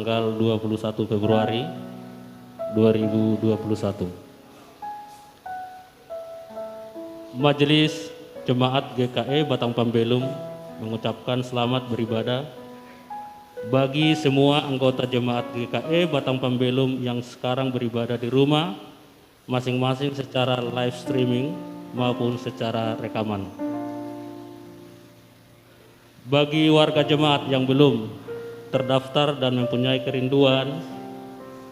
tanggal 21 Februari 2021. Majelis Jemaat GKI Batang Pambelum mengucapkan selamat beribadah bagi semua anggota Jemaat GKI Batang Pambelum yang sekarang beribadah di rumah masing-masing secara live streaming maupun secara rekaman. Bagi warga jemaat yang belum terdaftar dan mempunyai kerinduan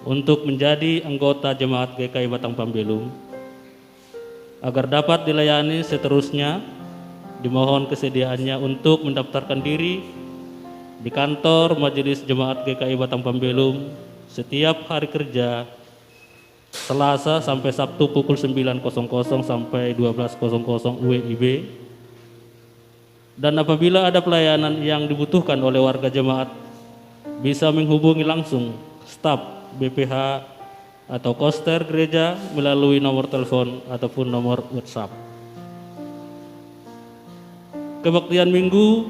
untuk menjadi anggota Jemaat GKI Batang Pambelum, agar dapat dilayani seterusnya, dimohon kesediaannya untuk mendaftarkan diri di kantor Majelis Jemaat GKI Batang Pambelum setiap hari kerja Selasa sampai Sabtu pukul 9.00 sampai 12.00 WIB. Dan apabila ada pelayanan yang dibutuhkan oleh warga jemaat, bisa menghubungi langsung staf BPH atau koster gereja melalui nomor telepon ataupun nomor WhatsApp. Kebaktian Minggu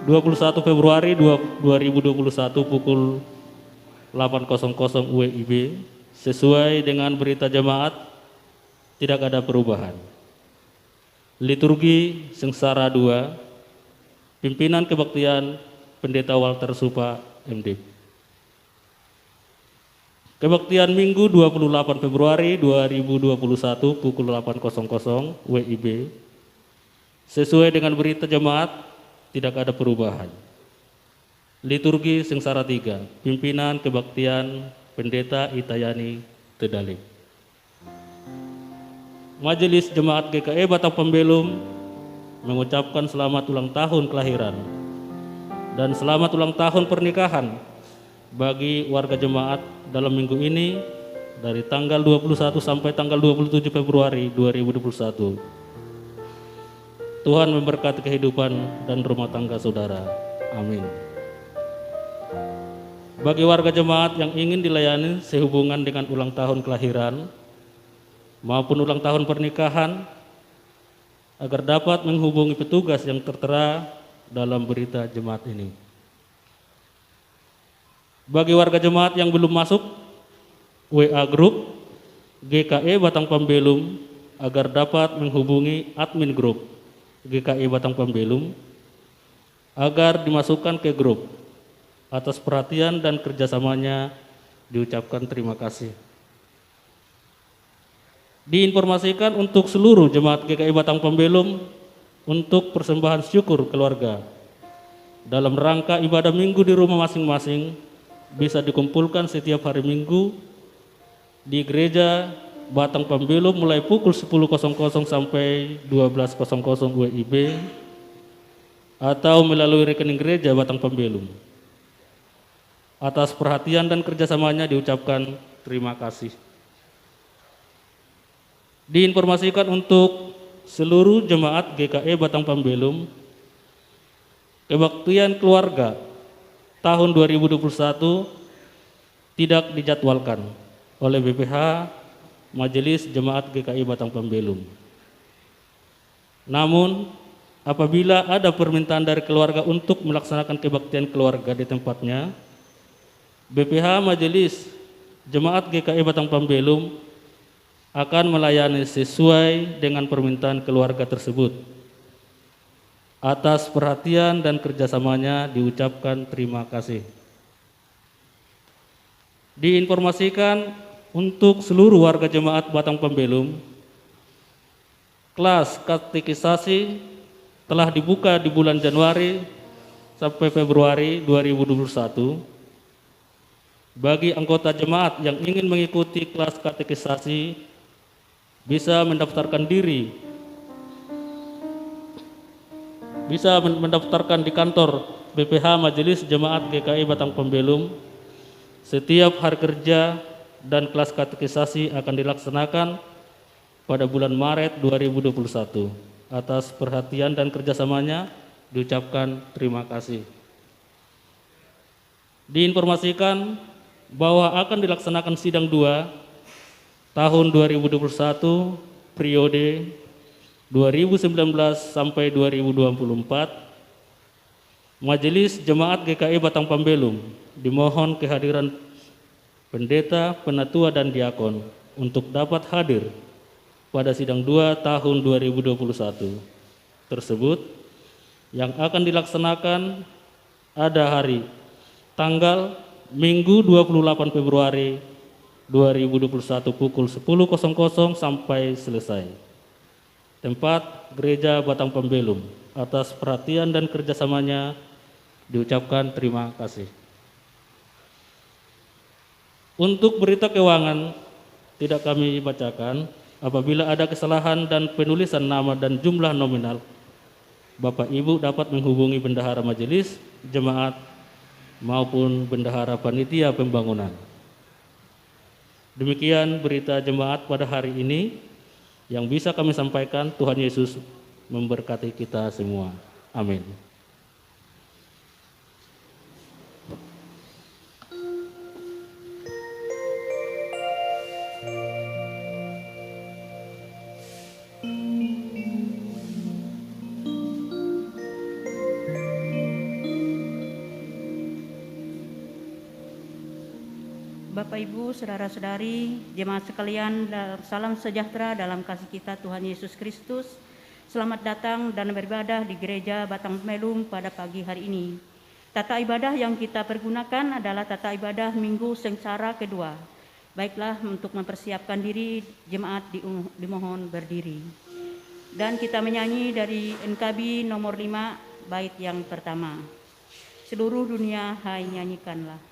21 Februari 2021 pukul 8.00 WIB sesuai dengan berita jemaat, tidak ada perubahan. Liturgi Sengsara 2, pimpinan kebaktian Pendeta Walter Supa MD. Kebaktian Minggu 28 Februari 2021 pukul 8.00 WIB sesuai dengan berita jemaat, tidak ada perubahan. Liturgi Sengsara 3, pimpinan kebaktian Pendeta Itayani Tedalim. Majelis Jemaat GKI Batang Pambelum mengucapkan selamat ulang tahun kelahiran dan selamat ulang tahun pernikahan bagi warga jemaat dalam minggu ini dari tanggal 21 sampai tanggal 27 Februari 2021. Tuhan memberkati kehidupan dan rumah tangga saudara. Amin. Bagi warga jemaat yang ingin dilayani sehubungan dengan ulang tahun kelahiran maupun ulang tahun pernikahan, agar dapat menghubungi petugas yang tertera dalam berita jemaat ini. Bagi warga jemaat yang belum masuk WA grup GKI Batang Pambelum, agar dapat menghubungi admin grup GKI Batang Pambelum agar dimasukkan ke grup. Atas perhatian dan kerjasamanya diucapkan terima kasih. Diinformasikan untuk seluruh jemaat GKI Batang Pambelum untuk persembahan syukur keluarga dalam rangka ibadah minggu di rumah masing-masing bisa dikumpulkan setiap hari Minggu di gereja Batang Pambelum mulai pukul 10.00 sampai 12.00 WIB atau melalui rekening gereja Batang Pambelum. Atas perhatian dan kerjasamanya diucapkan terima kasih. Diinformasikan untuk seluruh jemaat GKI Batang Pambelum, kebaktian keluarga tahun 2021 tidak dijadwalkan oleh BPH Majelis Jemaat GKI Batang Pambelum. Namun, apabila ada permintaan dari keluarga untuk melaksanakan kebaktian keluarga di tempatnya, BPH Majelis Jemaat GKI Batang Pambelum akan melayani sesuai dengan permintaan keluarga tersebut. Atas perhatian dan kerjasamanya diucapkan terima kasih. Diinformasikan untuk seluruh warga jemaat Batang Pambelum, kelas katekisasi telah dibuka di bulan Januari sampai Februari 2021. Bagi anggota jemaat yang ingin mengikuti kelas katekisasi, bisa mendaftarkan diri, bisa mendaftarkan di kantor BPH Majelis Jemaat GKI Batang Pambelum setiap hari kerja, dan kelas katekisasi akan dilaksanakan pada bulan Maret 2021. Atas perhatian dan kerjasamanya diucapkan terima kasih. Diinformasikan bahwa akan dilaksanakan sidang 2 tahun 2021 periode 2019 sampai 2024 Majelis Jemaat GKI Batang Pambelum dimohon kehadiran pendeta, penatua, dan diakon untuk dapat hadir pada sidang 2 tahun 2021 tersebut yang akan dilaksanakan ada hari tanggal Minggu 28 Februari 2021 pukul 10.00 sampai selesai. Tempat Gereja Batang Pambelum. Atas perhatian dan kerjasamanya diucapkan terima kasih. Untuk berita keuangan tidak kami bacakan. Apabila ada kesalahan dan penulisan nama dan jumlah nominal, Bapak Ibu dapat menghubungi bendahara majelis, jemaat, maupun bendahara panitia pembangunan. Demikian berita jemaat pada hari ini yang bisa kami sampaikan. Tuhan Yesus memberkati kita semua. Amin. Bapak, Ibu, saudara-saudari, jemaat sekalian, salam sejahtera dalam kasih kita Tuhan Yesus Kristus. Selamat datang dan beribadah di Gereja Batang Pambelum pada pagi hari ini. Tata ibadah yang kita pergunakan adalah tata ibadah Minggu Sengsara kedua. Baiklah, untuk mempersiapkan diri, jemaat dimohon berdiri. Dan kita menyanyi dari NKB nomor 5, bait yang pertama. Seluruh dunia, hai nyanyikanlah.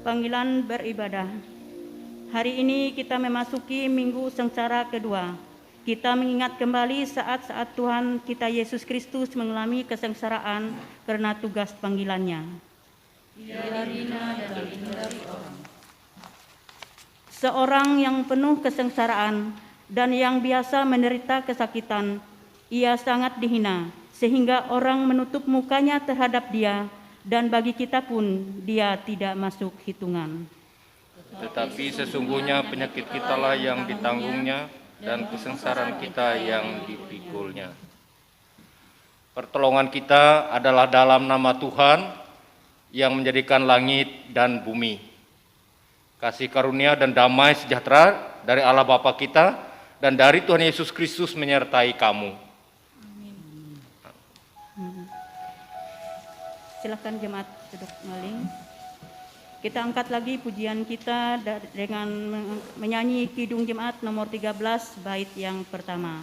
Panggilan beribadah. Hari ini kita memasuki Minggu Sengsara kedua. Kita mengingat kembali saat-saat Tuhan kita Yesus Kristus mengalami kesengsaraan karena tugas panggilannya. Seorang yang penuh kesengsaraan dan yang biasa menderita kesakitan, ia sangat dihina sehingga orang menutup mukanya terhadap dia. Dan bagi kita pun dia tidak masuk hitungan. Tetapi sesungguhnya penyakit kitalah yang ditanggungnya dan kesengsaraan kita yang dipikulnya. Pertolongan kita adalah dalam nama Tuhan yang menjadikan langit dan bumi. Kasih karunia dan damai sejahtera dari Allah Bapa kita dan dari Tuhan Yesus Kristus menyertai kamu. Silakan jemaat duduk kembali. Kita angkat lagi pujian kita dengan menyanyi Kidung Jemaat nomor 13 bait yang pertama.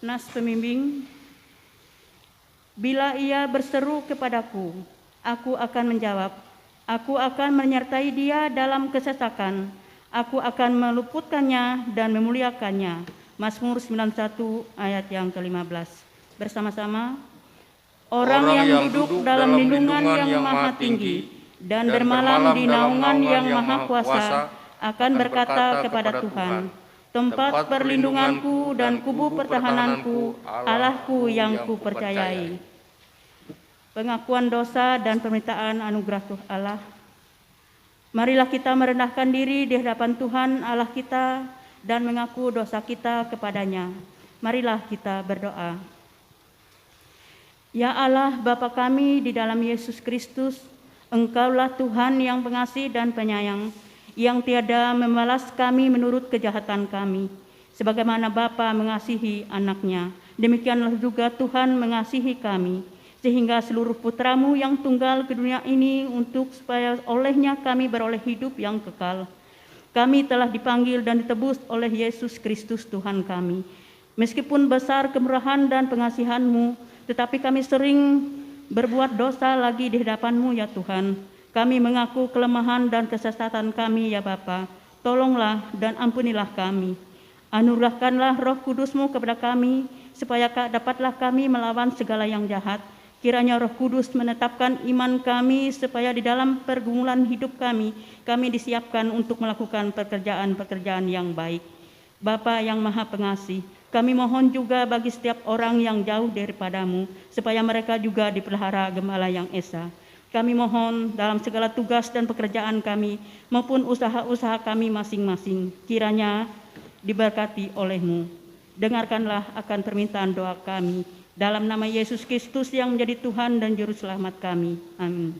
Nas pembimbing, bila ia berseru kepadaku, aku akan menjawab. Aku akan menyertai dia dalam kesesakan. Aku akan meluputkannya dan memuliakannya. Mazmur 91 ayat yang ke-15. Bersama-sama. Orang yang duduk dalam lindungan yang maha tinggi dan bermalam di naungan yang maha kuasa, akan berkata kepada Tuhan, tempat perlindunganku dan kubu pertahananku, Allahku yang kupercayai. Pengakuan dosa dan permintaan anugerah Allah. Marilah kita merendahkan diri di hadapan Tuhan Allah kita dan mengaku dosa kita kepadanya. Marilah kita berdoa. Ya Allah, Bapa kami di dalam Yesus Kristus, Engkaulah Tuhan yang pengasih dan penyayang, yang tiada membalas kami menurut kejahatan kami. Sebagaimana Bapa mengasihi anaknya, demikianlah juga Tuhan mengasihi kami, sehingga seluruh putra-Mu yang tunggal ke dunia ini untuk supaya olehnya kami beroleh hidup yang kekal. Kami telah dipanggil dan ditebus oleh Yesus Kristus Tuhan kami. Meskipun besar kemurahan dan pengasihan-Mu, tetapi kami sering berbuat dosa lagi di hadapan-Mu ya Tuhan. Kami mengaku kelemahan dan kesesatan kami ya Bapa. Tolonglah dan ampunilah kami. Anugerahkanlah Roh Kudus-Mu kepada kami, supaya dapatlah kami melawan segala yang jahat. Kiranya Roh Kudus menetapkan iman kami, supaya di dalam pergumulan hidup kami disiapkan untuk melakukan pekerjaan-pekerjaan yang baik. Bapa yang Maha Pengasih, kami mohon juga bagi setiap orang yang jauh daripada-Mu, supaya mereka juga dipelihara Gembala yang esa. Kami mohon dalam segala tugas dan pekerjaan kami, maupun usaha-usaha kami masing-masing, kiranya diberkati oleh-Mu. Dengarkanlah akan permintaan doa kami, dalam nama Yesus Kristus yang menjadi Tuhan dan Juru Selamat kami. Amin.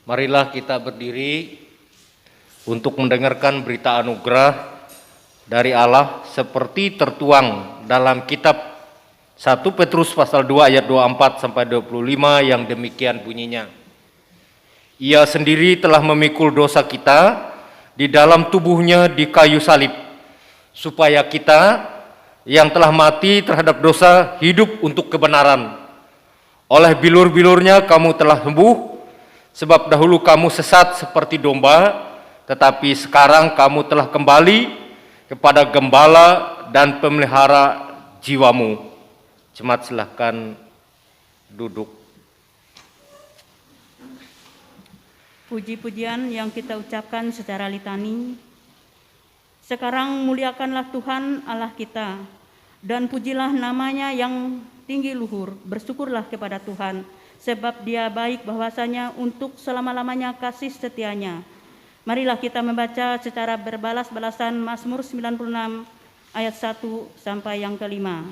Marilah kita berdiri untuk mendengarkan berita anugerah dari Allah seperti tertuang dalam kitab 1 Petrus pasal 2 ayat 24 sampai 25 yang demikian bunyinya. Ia sendiri telah memikul dosa kita di dalam tubuhnya di kayu salib, supaya kita yang telah mati terhadap dosa hidup untuk kebenaran. Oleh bilur-bilurnya kamu telah sembuh, sebab dahulu kamu sesat seperti domba, tetapi sekarang kamu telah kembali kepada Gembala dan pemelihara jiwamu. Jemaat silahkan duduk. Puji-pujian yang kita ucapkan secara litani. Sekarang muliakanlah Tuhan Allah kita, dan pujilah namanya yang tinggi luhur. Bersyukurlah kepada Tuhan, sebab Dia baik, bahwasanya untuk selama-lamanya kasih setianya. Marilah kita membaca secara berbalas-balasan Mazmur 96 ayat 1 sampai yang kelima.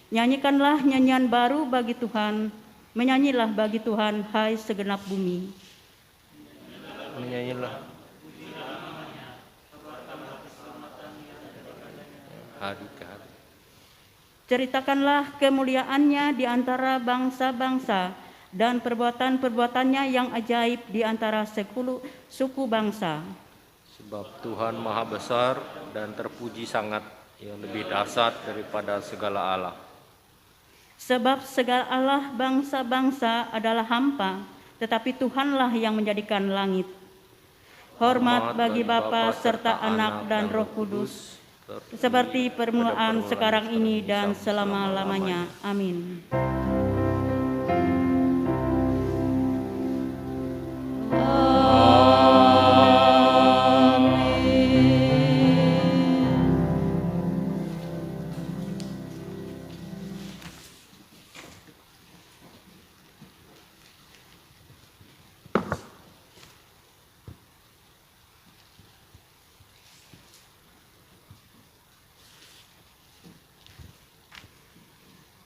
Nyanyikanlah nyanyian baru bagi Tuhan, menyanyilah bagi Tuhan, hai segenap bumi. Menyanyilah. Ceritakanlah kemuliaannya di antara bangsa-bangsa, dan perbuatan-perbuatannya yang ajaib di antara suku bangsa. Sebab Tuhan Maha Besar dan terpuji sangat, yang lebih dahsyat daripada segala Allah. Sebab segala Allah bangsa-bangsa adalah hampa, tetapi Tuhanlah yang menjadikan langit. Hormat bagi Bapa serta Anak dan Roh Kudus, seperti permulaan, sekarang ini, dan selama-lamanya. Amin.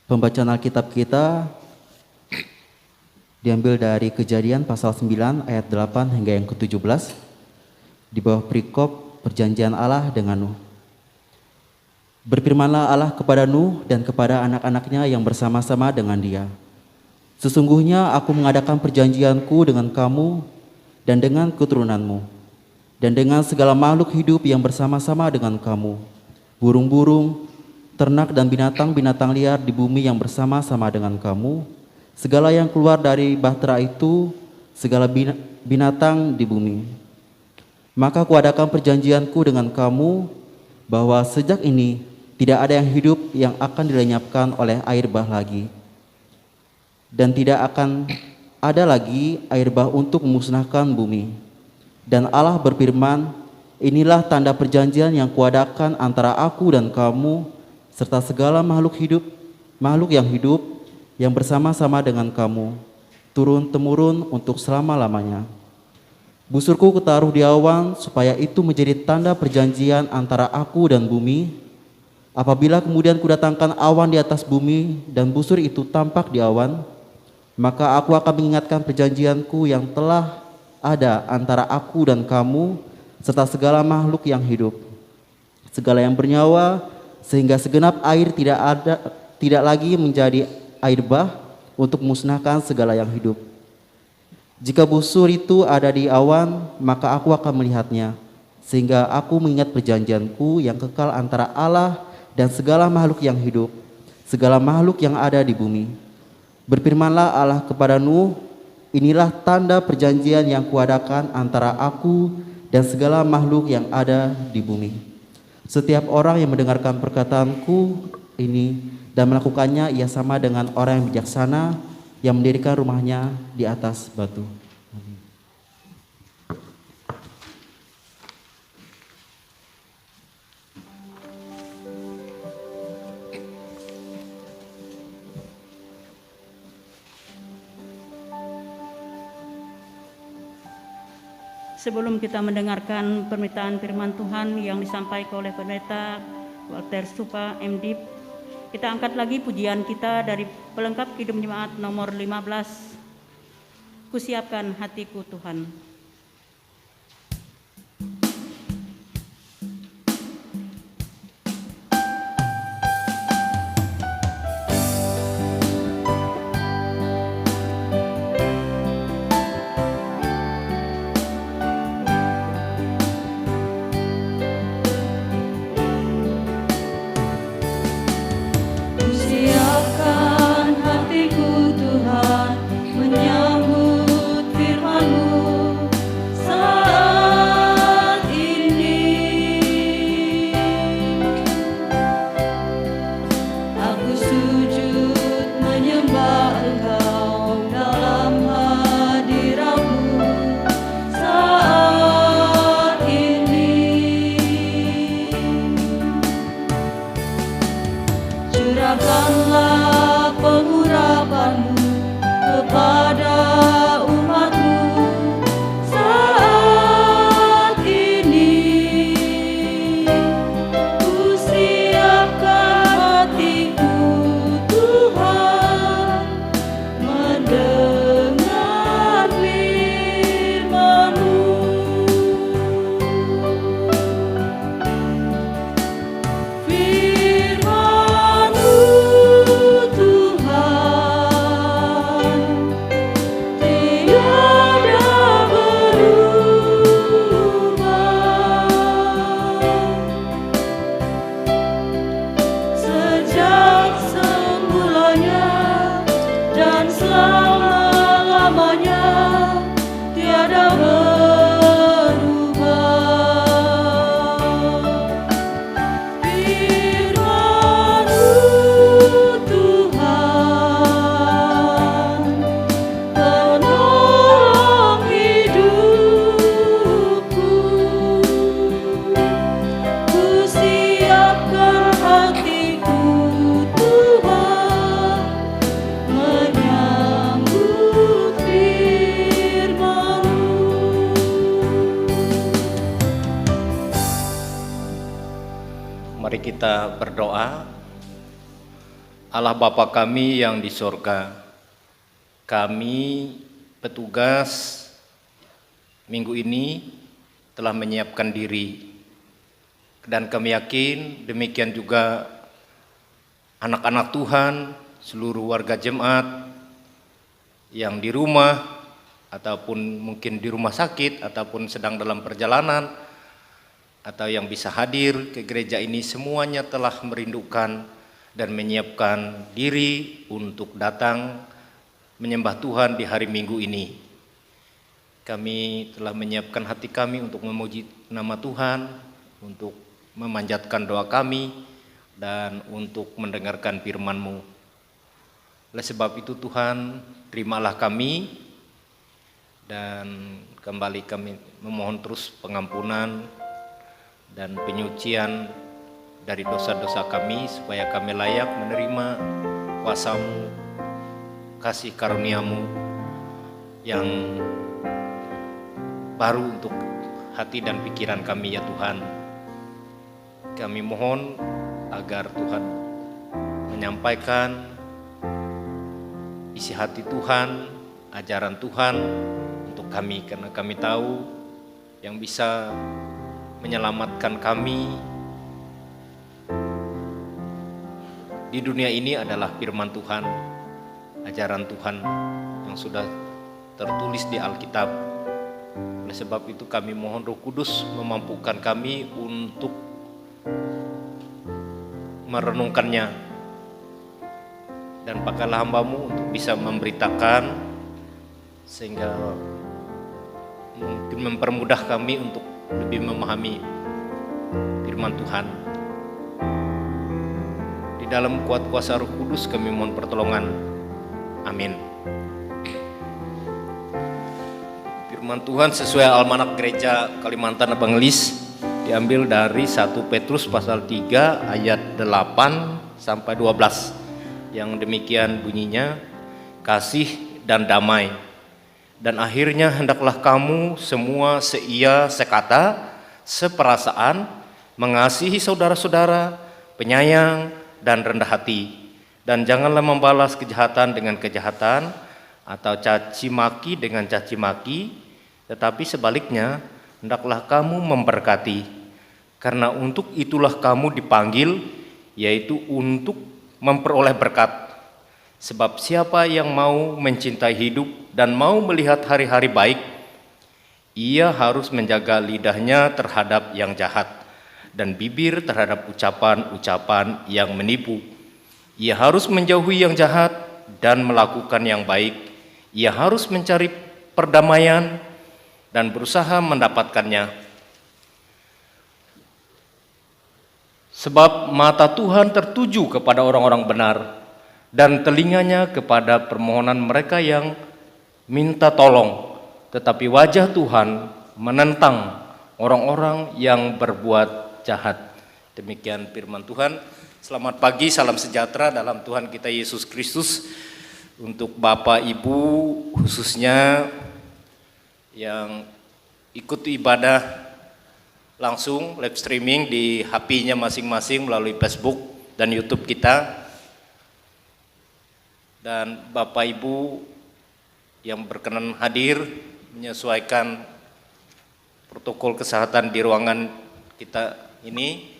Pembacaan Alkitab kita diambil dari Kejadian pasal 9 ayat 8 hingga yang ke-17 di bawah perikop perjanjian Allah dengan Nuh. Berfirmanlah Allah kepada Nuh dan kepada anak-anaknya yang bersama-sama dengan dia. Sesungguhnya aku mengadakan perjanjianku dengan kamu dan dengan keturunanmu, dan dengan segala makhluk hidup yang bersama-sama dengan kamu, burung-burung, ternak dan binatang-binatang liar di bumi yang bersama-sama dengan kamu, segala yang keluar dari bahtera itu, segala binatang di bumi. Maka kuadakan perjanjianku dengan kamu, bahwa sejak ini tidak ada yang hidup yang akan dilenyapkan oleh air bah lagi, dan tidak akan ada lagi air bah untuk memusnahkan bumi. Dan Allah berfirman, inilah tanda perjanjian yang kuadakan antara aku dan kamu, serta segala makhluk yang hidup, yang bersama-sama dengan kamu, turun-temurun untuk selama-lamanya. Busurku kutaruh di awan, supaya itu menjadi tanda perjanjian antara aku dan bumi. Apabila kemudian kudatangkan awan di atas bumi, dan busur itu tampak di awan, maka aku akan mengingatkan perjanjianku yang telah ada antara aku dan kamu, serta segala makhluk yang hidup, segala yang bernyawa, sehingga segenap air tidak lagi menjadi air bah untuk musnahkan segala yang hidup. Jika busur itu ada di awan, maka aku akan melihatnya, sehingga aku mengingat perjanjianku yang kekal antara Allah dan segala makhluk yang hidup, segala makhluk yang ada di bumi. Berfirmanlah Allah kepada Nuh, inilah tanda perjanjian yang kuadakan antara aku dan segala makhluk yang ada di bumi. Setiap orang yang mendengarkan perkataanku ini dan melakukannya, ia sama dengan orang yang bijaksana yang mendirikan rumahnya di atas batu. Sebelum kita mendengarkan permintaan firman Tuhan yang disampaikan oleh Pendeta Walter Stupa MDiv, kita angkat lagi pujian kita dari pelengkap Kidung Jemaat nomor 15, Kusiapkan Hatiku Tuhan. Siapkan hatiku Tuhan, menyambut firman-Mu saat ini. Aku sujud menyembah Engkau dalam hadirat-Mu saat ini. Curahkanlah pengurapan-Mu kepada umat-Mu saat ini. Ku siapkan hatiku Tuhan, mendengar firman-Mu. Firman-Mu Tuhan, tiada berubah. Sejak semulanya dan selama-lamanya, tiada berubah. Firman-Mu Tuhan, penolong hidupku. Ku siapkan hatiku Tuhan, menyambut firman-Mu. Mari kita berdoa. Allah Bapa kami yang di sorga, kami petugas minggu ini telah menyiapkan diri, dan kami yakin demikian juga anak-anak Tuhan, seluruh warga jemaat yang di rumah ataupun mungkin di rumah sakit ataupun sedang dalam perjalanan atau yang bisa hadir ke gereja ini, semuanya telah merindukan dan menyiapkan diri untuk datang menyembah Tuhan di hari Minggu ini. Kami telah menyiapkan hati kami untuk memuji nama Tuhan, untuk memanjatkan doa kami, dan untuk mendengarkan firman-Mu. Oleh sebab itu Tuhan, terimalah kami, dan kembali kami memohon terus pengampunan dan penyucian dari dosa-dosa kami, supaya kami layak menerima kuasa-Mu, kasih karunia-Mu yang baru untuk hati dan pikiran kami ya Tuhan. Kami mohon agar Tuhan menyampaikan isi hati Tuhan, ajaran Tuhan untuk kami, karena kami tahu yang bisa menyelamatkan kami di dunia ini adalah firman Tuhan, ajaran Tuhan yang sudah tertulis di Alkitab. Oleh sebab itu kami mohon Roh Kudus memampukan kami untuk merenungkannya, dan pakailah hamba-Mu untuk bisa memberitakan, sehingga mungkin mempermudah kami untuk lebih memahami firman Tuhan. Di dalam kuat kuasa Roh Kudus kami mohon pertolongan. Amin. Firman Tuhan sesuai Almanak Gereja Kalimantan Evangelis diambil dari 1 Petrus pasal 3 ayat 8 sampai 12 yang demikian bunyinya, kasih dan damai. Dan akhirnya hendaklah kamu semua seia, sekata, seperasaan, mengasihi saudara-saudara, penyayang dan rendah hati. Dan janganlah membalas kejahatan dengan kejahatan atau caci maki dengan caci maki, tetapi sebaliknya hendaklah kamu memberkati, karena untuk itulah kamu dipanggil, yaitu untuk memperoleh berkat. Sebab siapa yang mau mencintai hidup dan mau melihat hari-hari baik, ia harus menjaga lidahnya terhadap yang jahat dan bibir terhadap ucapan-ucapan yang menipu. Ia harus menjauhi yang jahat dan melakukan yang baik. Ia harus mencari perdamaian dan berusaha mendapatkannya. Sebab mata Tuhan tertuju kepada orang-orang benar, dan telinganya kepada permohonan mereka yang minta tolong. Tetapi wajah Tuhan menentang orang-orang yang berbuat jahat. Demikian firman Tuhan. Selamat pagi, salam sejahtera dalam Tuhan kita Yesus Kristus. Untuk Bapak Ibu khususnya yang ikut ibadah langsung live streaming di HP-nya masing-masing melalui Facebook dan YouTube kita. Dan Bapak Ibu yang berkenan hadir menyesuaikan protokol kesehatan di ruangan kita ini,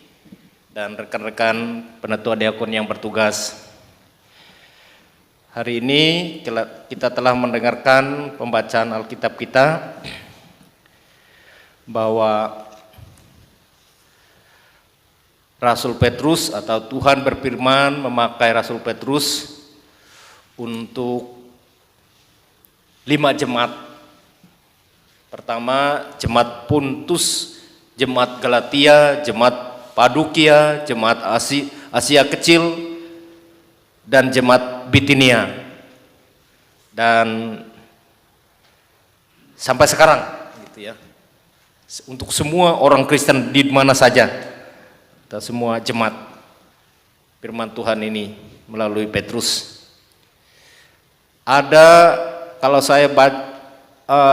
dan rekan-rekan penetua diakon yang bertugas. Hari ini kita telah mendengarkan pembacaan Alkitab kita bahwa Rasul Petrus atau Tuhan berfirman memakai Rasul Petrus untuk 5 jemaat. Pertama, jemaat Pontus, jemaat Galatia, jemaat Padukia, jemaat Asia Kecil, dan jemaat Bitinia. Dan sampai sekarang gitu ya. Untuk semua orang Kristen di mana saja, kita semua jemaat firman Tuhan ini melalui Petrus. Ada, kalau saya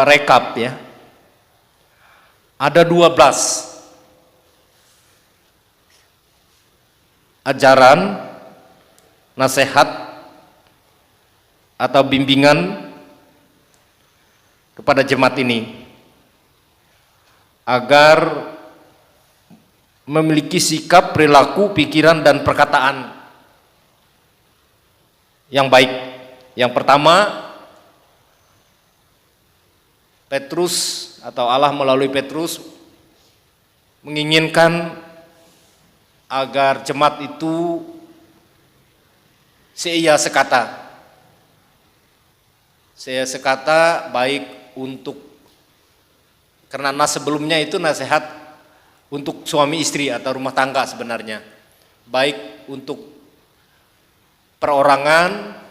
rekap ya, ada 12 ajaran, nasihat atau bimbingan kepada jemaat ini agar memiliki sikap, perilaku, pikiran, dan perkataan yang baik. Yang pertama, Petrus atau Allah melalui Petrus menginginkan agar jemaat itu seia sekata. Seia sekata baik untuk, karena sebelumnya itu nasihat untuk suami istri atau rumah tangga sebenarnya. Baik untuk perorangan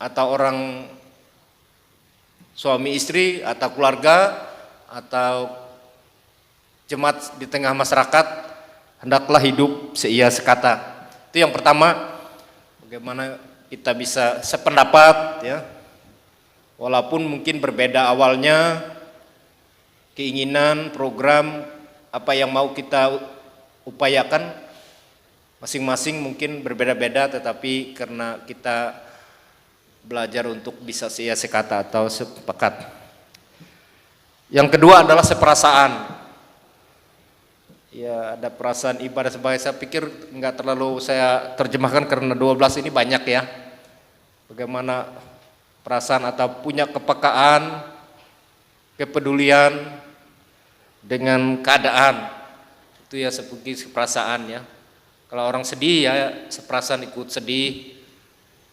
atau orang suami istri atau keluarga atau jemaat di tengah masyarakat, hendaklah hidup seia sekata. Itu yang pertama, bagaimana kita bisa sependapat ya. Walaupun mungkin berbeda awalnya keinginan, program, apa yang mau kita upayakan masing-masing mungkin berbeda-beda, tetapi karena kita belajar untuk bisa seia sekata atau sepakat. Yang kedua adalah seperasaan. Ya, ada perasaan ibadah sebagai, saya pikir nggak terlalu saya terjemahkan karena 12 ini banyak ya. Bagaimana perasaan atau punya kepekaan, kepedulian dengan keadaan. Itu ya seperti perasaan ya. Kalau orang sedih ya seperasaan ikut sedih.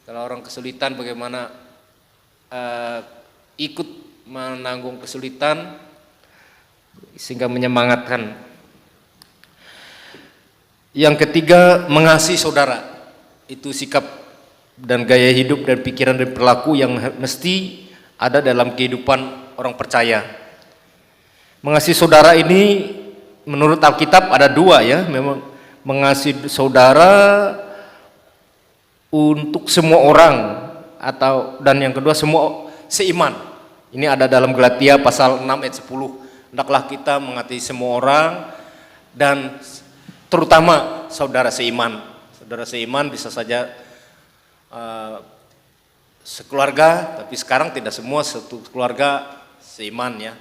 Kalau orang kesulitan bagaimana ikut menanggung kesulitan sehingga menyemangatkan. Yang ketiga, mengasihi saudara. Itu sikap dan gaya hidup dan pikiran dan perilaku yang mesti ada dalam kehidupan orang percaya. Mengasihi saudara ini menurut Alkitab ada dua ya, memang mengasihi saudara untuk semua orang dan yang kedua semua seiman. Ini ada dalam Galatia pasal 6 ayat 10. Hendaklah kita mengasihi semua orang dan terutama saudara seiman. Saudara seiman bisa saja sekeluarga, tapi sekarang tidak semua satu keluarga seiman ya.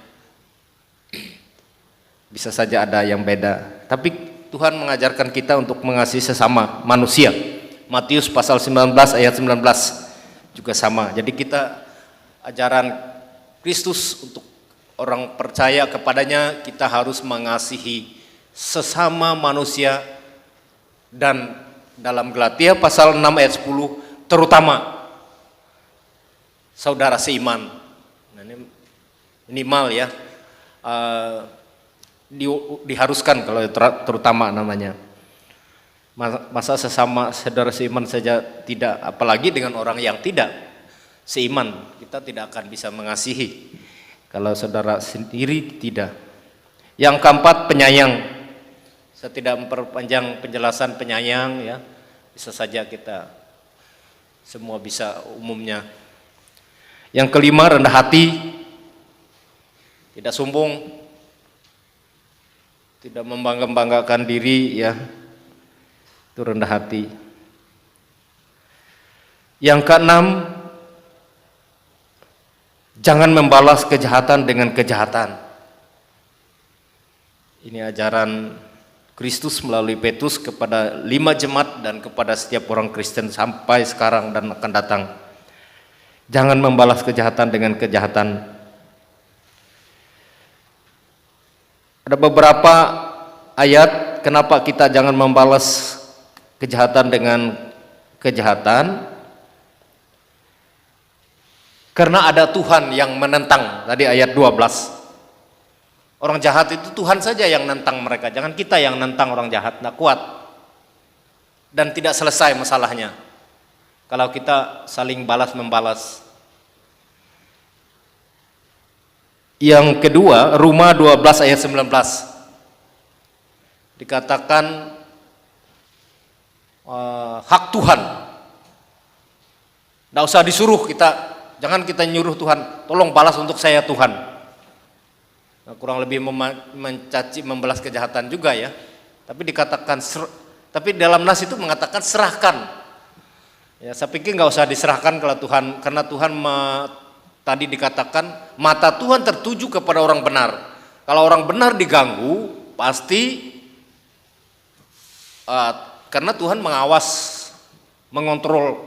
Bisa saja ada yang beda. Tapi Tuhan mengajarkan kita untuk mengasihi sesama manusia. Matius pasal 19 ayat 19 juga sama. Jadi kita ajaran Kristus untuk orang percaya kepadanya, kita harus mengasihi sesama manusia, dan dalam Galatia pasal 6 ayat 10 terutama saudara seiman. Nah, ini minimal ya, diharuskan kalau terutama namanya. Masa sesama saudara seiman saja tidak, apalagi dengan orang yang tidak seiman, kita tidak akan bisa mengasihi kalau saudara sendiri tidak. Yang keempat, penyayang. Saya tidak memperpanjang penjelasan penyayang ya, bisa saja kita semua bisa umumnya. Yang kelima, rendah hati, tidak sombong, tidak membanggakan diri ya, itu rendah hati. Yang keenam, jangan membalas kejahatan dengan kejahatan. Ini ajaran Kristus melalui Petrus kepada 5 jemaat dan kepada setiap orang Kristen sampai sekarang dan akan datang. Jangan membalas kejahatan dengan kejahatan. Ada beberapa ayat kenapa kita jangan membalas kejahatan dengan kejahatan. Karena ada Tuhan yang menentang, tadi ayat 12. Orang jahat itu Tuhan saja yang nentang mereka, jangan kita yang nentang orang jahat, tidak kuat. Dan tidak selesai masalahnya kalau kita saling balas-membalas. Yang kedua, Roma 12 ayat 19. Dikatakan hak Tuhan. Tidak usah disuruh kita, jangan kita nyuruh Tuhan, tolong balas untuk saya Tuhan. Nah, kurang lebih mencaci, membalas kejahatan juga ya. Tapi dikatakan, tapi dalam nas itu mengatakan serahkan. Ya, saya pikir nggak usah diserahkan kalau Tuhan, karena Tuhan tadi dikatakan mata Tuhan tertuju kepada orang benar. Kalau orang benar diganggu, pasti karena Tuhan mengawas, mengontrol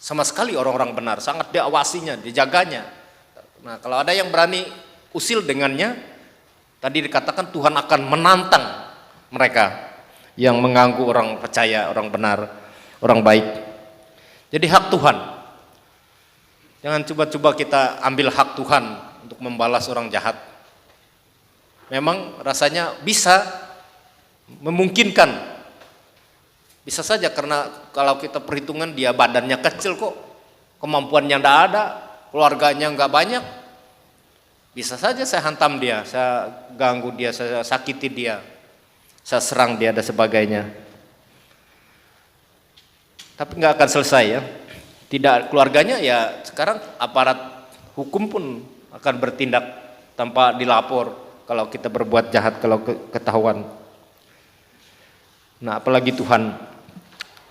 sama sekali orang-orang benar, sangat diawasinya, dijaganya. Nah, kalau ada yang berani usil dengannya, tadi dikatakan Tuhan akan menantang mereka yang mengganggu orang percaya, orang benar, orang baik. Jadi hak Tuhan. Jangan coba-coba kita ambil hak Tuhan untuk membalas orang jahat. Memang rasanya bisa, memungkinkan. Bisa saja karena kalau kita perhitungan dia badannya kecil kok, kemampuannya tidak ada, keluarganya nggak banyak. Bisa saja saya hantam dia, saya ganggu dia, saya sakiti dia, saya serang dia dan sebagainya. Tapi nggak akan selesai ya. Tidak, keluarganya ya sekarang aparat hukum pun akan bertindak tanpa dilapor kalau kita berbuat jahat, kalau ketahuan. Nah, apalagi Tuhan.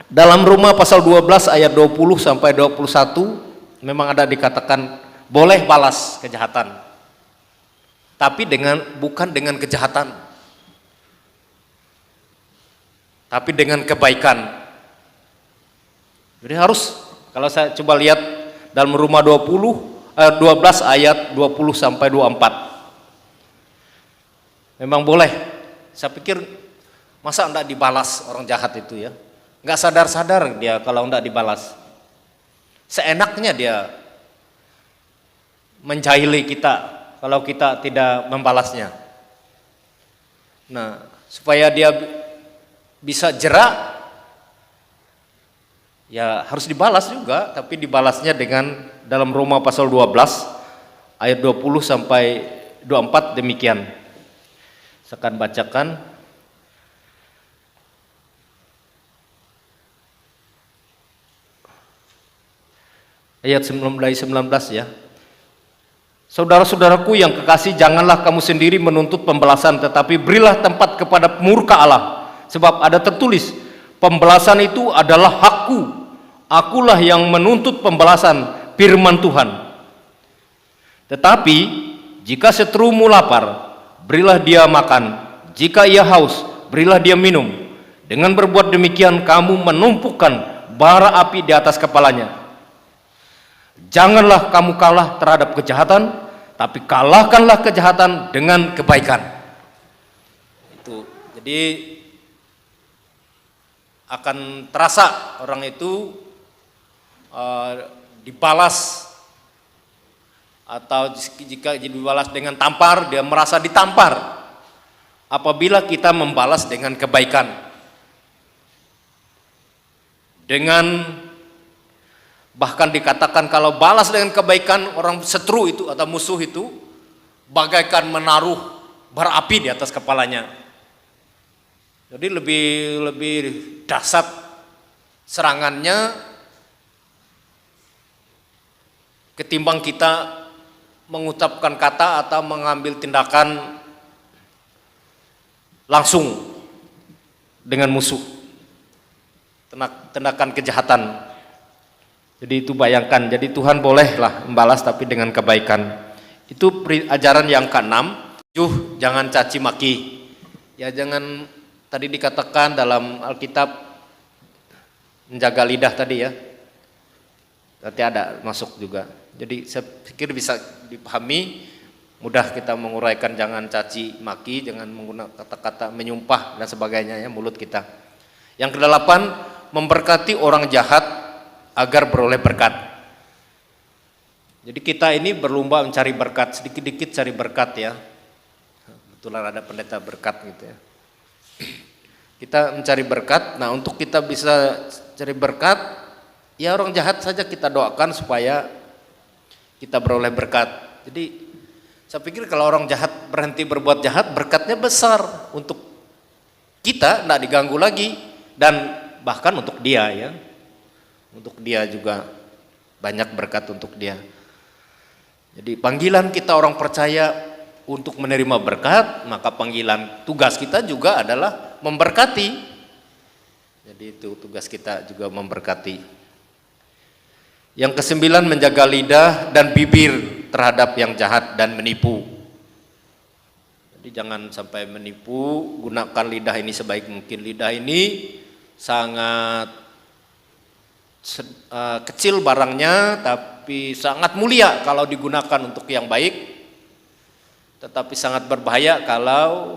Dalam Roma pasal 12 ayat 20 sampai 21 memang ada dikatakan boleh balas kejahatan. Tapi bukan dengan kejahatan. Tapi dengan kebaikan. Jadi harus, kalau saya coba lihat dalam Roma 12 ayat 20 sampai 24. Memang boleh. Saya pikir masa enggak dibalas orang jahat itu ya? Enggak sadar-sadar dia kalau enggak dibalas. Seenaknya dia menjahili kita kalau kita tidak membalasnya. Nah, supaya dia bisa jerak, ya harus dibalas juga, tapi dibalasnya dengan dalam Roma pasal 12 ayat 20 sampai 24 demikian. Saya akan bacakan. Ayat 19 ya. Saudara-saudaraku yang kekasih, janganlah kamu sendiri menuntut pembalasan, tetapi berilah tempat kepada murka Allah. Sebab ada tertulis, pembalasan itu adalah hakku. Akulah yang menuntut pembalasan, firman Tuhan. Tetapi jika seterumu lapar, berilah dia makan. Jika ia haus, berilah dia minum. Dengan berbuat demikian kamu menumpukan bara api di atas kepalanya. Janganlah kamu kalah terhadap kejahatan, tapi kalahkanlah kejahatan dengan kebaikan. Itu. Jadi akan terasa orang itu dibalas, atau jika dibalas dengan tampar, dia merasa ditampar. Apabila kita membalas dengan kebaikan, dengan bahkan dikatakan kalau balas dengan kebaikan, orang setru itu atau musuh itu bagaikan menaruh bara api di atas kepalanya. Jadi lebih dahsyat serangannya ketimbang kita mengucapkan kata atau mengambil tindakan langsung dengan musuh, tindakan kejahatan. Jadi itu bayangkan, jadi Tuhan bolehlah membalas tapi dengan kebaikan. Itu ajaran yang ke-6. 7, jangan caci maki. Ya jangan, tadi dikatakan dalam Alkitab menjaga lidah tadi ya. Nanti ada masuk juga. Jadi saya pikir bisa dipahami, mudah kita menguraikan jangan caci maki, jangan menggunakan kata-kata menyumpah dan sebagainya ya mulut kita. Yang ke-8, memberkati orang jahat agar beroleh berkat. Jadi kita ini berlomba mencari berkat, sedikit-sedikit cari berkat ya. Kebetulan ada pendeta berkat gitu ya. Kita mencari berkat. Nah, untuk kita bisa cari berkat, ya orang jahat saja kita doakan supaya kita beroleh berkat. Jadi saya pikir kalau orang jahat berhenti berbuat jahat, berkatnya besar untuk kita, tidak diganggu lagi, dan bahkan untuk dia ya. Untuk dia juga banyak berkat untuk dia. Jadi panggilan kita orang percaya untuk menerima berkat, maka panggilan tugas kita juga adalah memberkati. Jadi itu tugas kita juga memberkati. Yang ke-9, menjaga lidah dan bibir terhadap yang jahat dan menipu. Jadi jangan sampai menipu, gunakan lidah ini sebaik mungkin. Lidah ini sangat kecil barangnya, tapi sangat mulia kalau digunakan untuk yang baik, tetapi sangat berbahaya kalau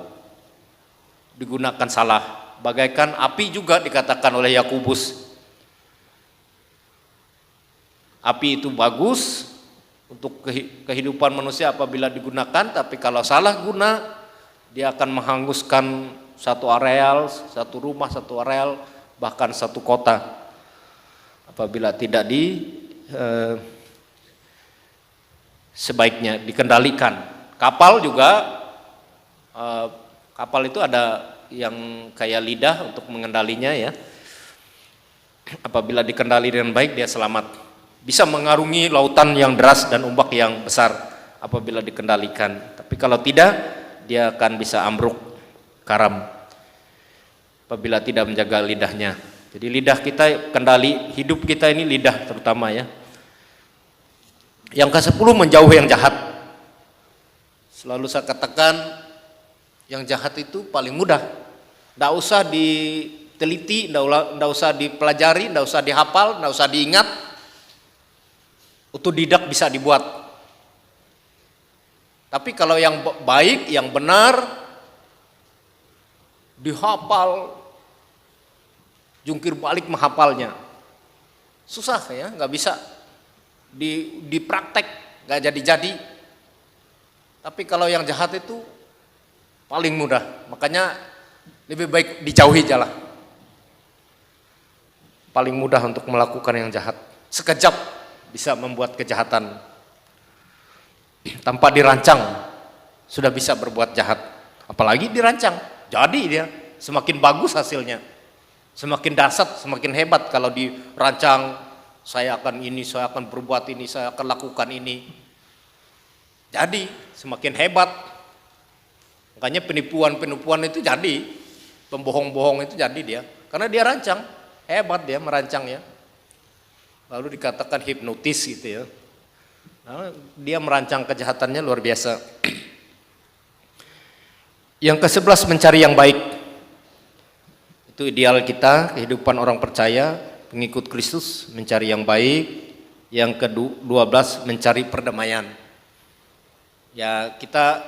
digunakan salah. Bagaikan api juga dikatakan oleh Yakobus. Api itu bagus untuk kehidupan manusia apabila digunakan, tapi kalau salah guna, dia akan menghanguskan satu areal, satu rumah, satu areal, bahkan satu kota. Apabila tidak sebaiknya dikendalikan. kapal juga, kapal itu ada yang kayak lidah untuk mengendalinya ya. Apabila dikendali dengan baik dia selamat. Bisa mengarungi lautan yang deras dan ombak yang besar apabila dikendalikan. Tapi kalau tidak, dia akan bisa ambruk, karam apabila tidak menjaga lidahnya. Jadi lidah kita, kendali hidup kita ini lidah terutama ya. Yang ke-10, menjauhi yang jahat. Selalu saya katakan yang jahat itu paling mudah. Tidak usah diteliti, tidak usah dipelajari, tidak usah dihafal, tidak usah diingat. Otodidak bisa dibuat. Tapi kalau yang baik, yang benar, dihafal, jungkir balik menghafalnya, susah ya, nggak bisa dipraktek, nggak jadi-jadi. Tapi kalau yang jahat itu paling mudah, makanya lebih baik dijauhi jalan. Paling mudah untuk melakukan yang jahat. Sekejap bisa membuat kejahatan. Tanpa dirancang sudah bisa berbuat jahat. Apalagi dirancang, jadi dia semakin bagus hasilnya. Semakin dahsyat, semakin hebat kalau dirancang, saya akan ini, saya akan berbuat ini, saya akan lakukan ini. Jadi semakin hebat. Makanya penipuan-penipuan itu jadi, pembohong-bohong itu jadi dia. Karena dia rancang, hebat dia merancang ya. Lalu dikatakan hipnotis gitu ya. Nah, dia merancang kejahatannya luar biasa. Yang ke-11, mencari yang baik. Itu ideal kita, kehidupan orang percaya, pengikut Kristus, mencari yang baik. Yang ke-12, mencari perdamaian. Ya, kita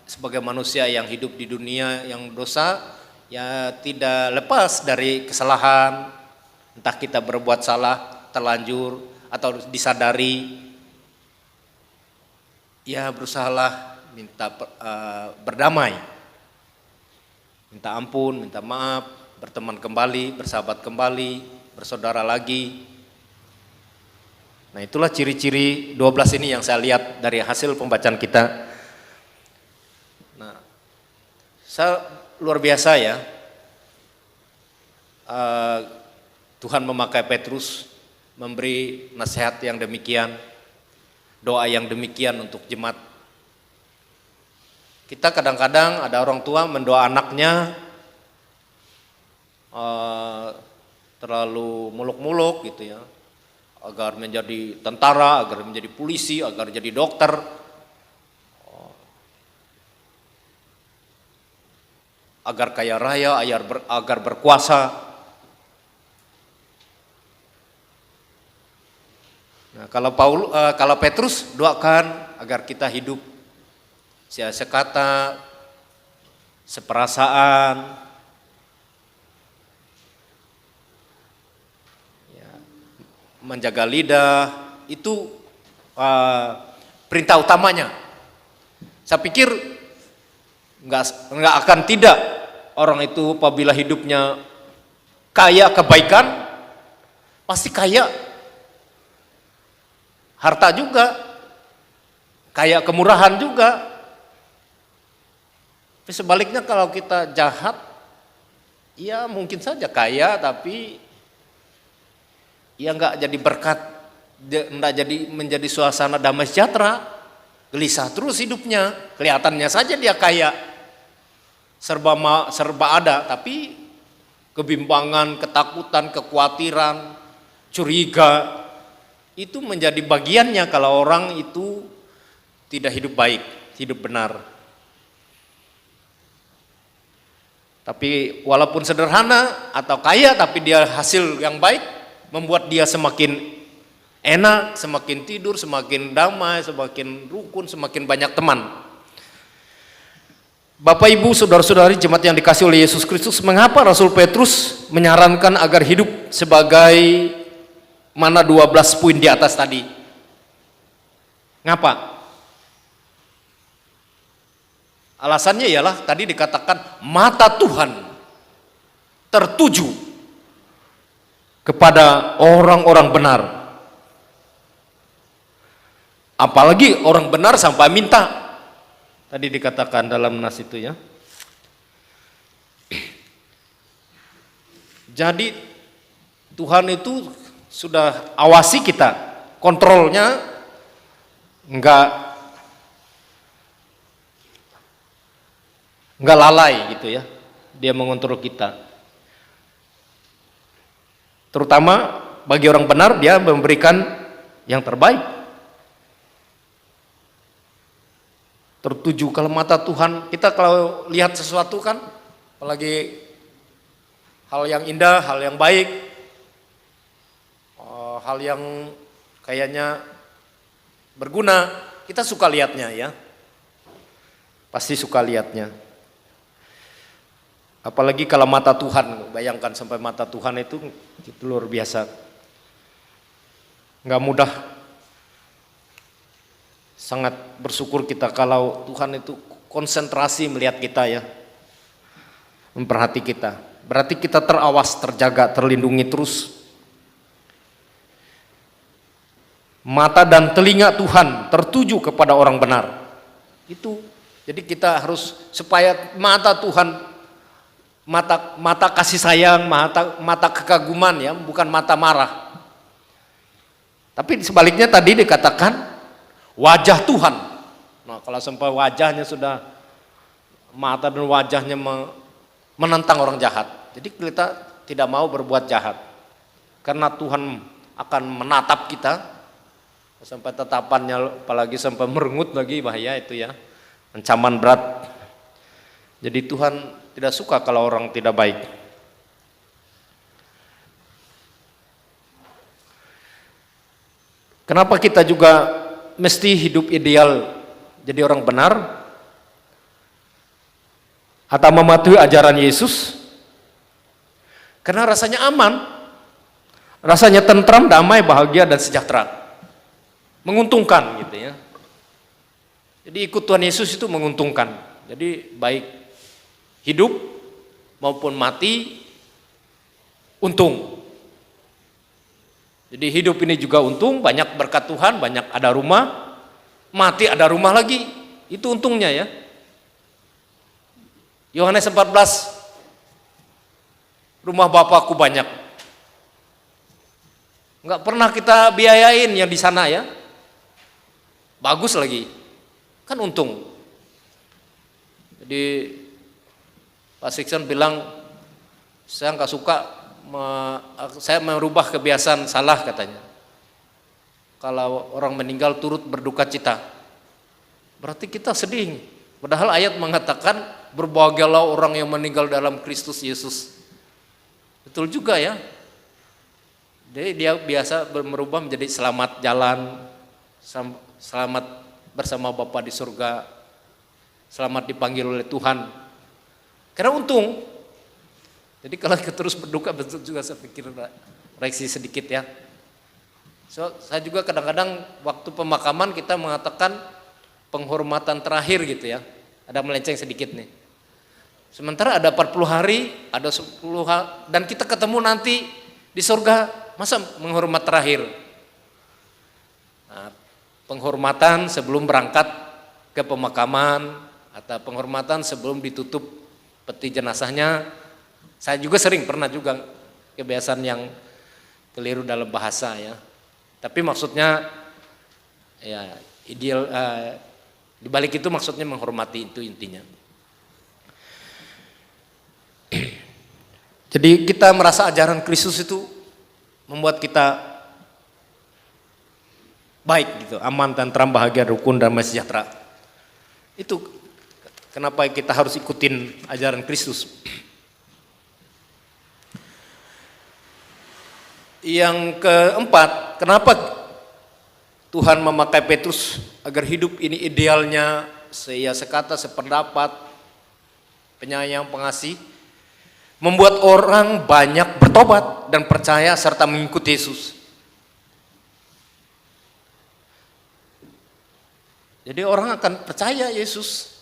sebagai manusia yang hidup di dunia yang dosa, ya tidak lepas dari kesalahan. Entah kita berbuat salah, terlanjur, atau disadari. Ya berusahalah minta berdamai. Minta ampun, minta maaf, berteman kembali, bersahabat kembali, bersaudara lagi. Nah itulah ciri-ciri 12 ini yang saya lihat dari hasil pembacaan kita. Nah, saya luar biasa ya. Tuhan memakai Petrus memberi nasihat yang demikian, doa yang demikian untuk jemaat. Kita kadang-kadang ada orang tua mendoa anaknya terlalu muluk-muluk gitu ya, agar menjadi tentara, agar menjadi polisi, agar jadi dokter. Agar kaya raya, agar berkuasa. Nah, kalau Petrus doakan agar kita hidup sekata, seperasaan, ya, menjaga lidah, itu perintah utamanya. Saya pikir nggak akan tidak orang itu apabila hidupnya kaya kebaikan, pasti kaya harta juga, kaya kemurahan juga. Tapi sebaliknya kalau kita jahat, ya mungkin saja kaya tapi ya nggak jadi berkat, nggak jadi menjadi suasana damai sejahtera, gelisah terus hidupnya. Kelihatannya saja dia kaya, serba ada, tapi kebimbangan, ketakutan, kekhawatiran, curiga itu menjadi bagiannya kalau orang itu tidak hidup baik, hidup benar. Tapi walaupun sederhana atau kaya, tapi dia hasil yang baik membuat dia semakin enak, semakin tidur, semakin damai, semakin rukun, semakin banyak teman. Bapak Ibu, saudara-saudari jemaat yang dikasihi oleh Yesus Kristus, mengapa Rasul Petrus menyarankan agar hidup sebagai mana 12 poin di atas tadi? Ngapa? Alasannya ialah tadi dikatakan mata Tuhan tertuju kepada orang-orang benar. Apalagi orang benar sampai minta Tadi dikatakan dalam nas itu ya. Jadi Tuhan itu sudah awasi kita, kontrolnya enggak lalai gitu ya. Dia mengontrol kita. Terutama bagi orang benar, dia memberikan yang terbaik. Tertuju kalau mata Tuhan, kita kalau lihat sesuatu kan, apalagi hal yang indah, hal yang baik, hal yang kayaknya berguna, kita suka lihatnya ya. Pasti suka lihatnya. Apalagi kalau mata Tuhan, bayangkan sampai mata Tuhan itu luar biasa. Nggak mudah. Sangat bersyukur kita kalau Tuhan itu konsentrasi melihat kita ya. Memperhati kita. Berarti kita terawas, terjaga, terlindungi terus. Mata dan telinga Tuhan tertuju kepada orang benar. Itu. Jadi kita harus supaya mata Tuhan, mata kasih sayang, mata kekaguman ya, bukan mata marah. Tapi sebaliknya tadi dikatakan wajah Tuhan. Nah, kalau sampai wajahnya sudah, mata dan wajahnya menentang orang jahat. Jadi kita tidak mau berbuat jahat. Karena Tuhan akan menatap kita sampai tatapannya, apalagi sampai merengut lagi, bahaya itu ya. Ancaman berat. Jadi Tuhan tidak suka kalau orang tidak baik. Kenapa kita juga mesti hidup ideal jadi orang benar atau mematuhi ajaran Yesus? Karena rasanya aman, rasanya tentram, damai, bahagia dan sejahtera, menguntungkan gitu ya. Jadi ikut Tuhan Yesus itu menguntungkan. Jadi baik hidup maupun mati untung. Jadi hidup ini juga untung, banyak berkat Tuhan, banyak ada rumah, mati ada rumah lagi, itu untungnya ya. Yohanes 14, rumah Bapakku banyak. Enggak pernah kita biayain yang di sana ya, bagus lagi, kan untung. Jadi Pak Sikson bilang, saya nggak suka, saya merubah kebiasaan salah katanya. Kalau orang meninggal turut berduka cita, berarti kita sedih. Padahal ayat mengatakan berbahagialah orang yang meninggal dalam Kristus Yesus. Betul juga ya. Jadi dia biasa merubah menjadi selamat jalan, selamat bersama Bapa di surga, selamat dipanggil oleh Tuhan. Karena untung. Jadi kalau terus berduka, betul juga saya pikir reaksi sedikit ya. So, saya juga kadang-kadang waktu pemakaman kita mengatakan penghormatan terakhir gitu ya. Ada melenceng sedikit nih. Sementara ada 40 hari, ada 10 hari, dan kita ketemu nanti di surga, masa menghormat terakhir? Nah, penghormatan sebelum berangkat ke pemakaman atau penghormatan sebelum ditutup peti jenazahnya. Saya juga sering pernah juga kebiasaan yang keliru dalam bahasa ya. Tapi maksudnya ya ideal, di balik itu maksudnya menghormati, itu intinya. Jadi kita merasa ajaran Kristus itu membuat kita baik gitu, aman, tentram, bahagia, rukun, damai, sejahtera. Itu kenapa kita harus ikutin ajaran Kristus. Yang keempat, kenapa Tuhan memakai Petrus agar hidup ini idealnya sekata, sependapat, penyayang, pengasih, membuat orang banyak bertobat dan percaya serta mengikuti Yesus. Jadi orang akan percaya Yesus.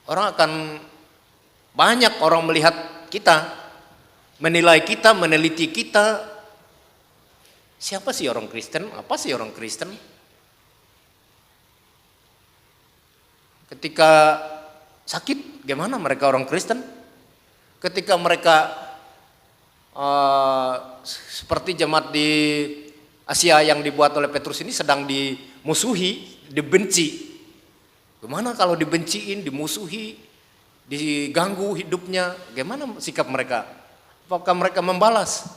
Orang akan banyak orang melihat kita, menilai kita, meneliti kita. Siapa sih orang Kristen? Apa sih orang Kristen? Ketika sakit, gimana mereka orang Kristen? Ketika mereka seperti jemaat di Asia yang dibuat oleh Petrus ini sedang dimusuhi, dibenci. Gimana kalau dibenciin, dimusuhi, diganggu hidupnya, gimana sikap mereka? Apakah mereka membalas?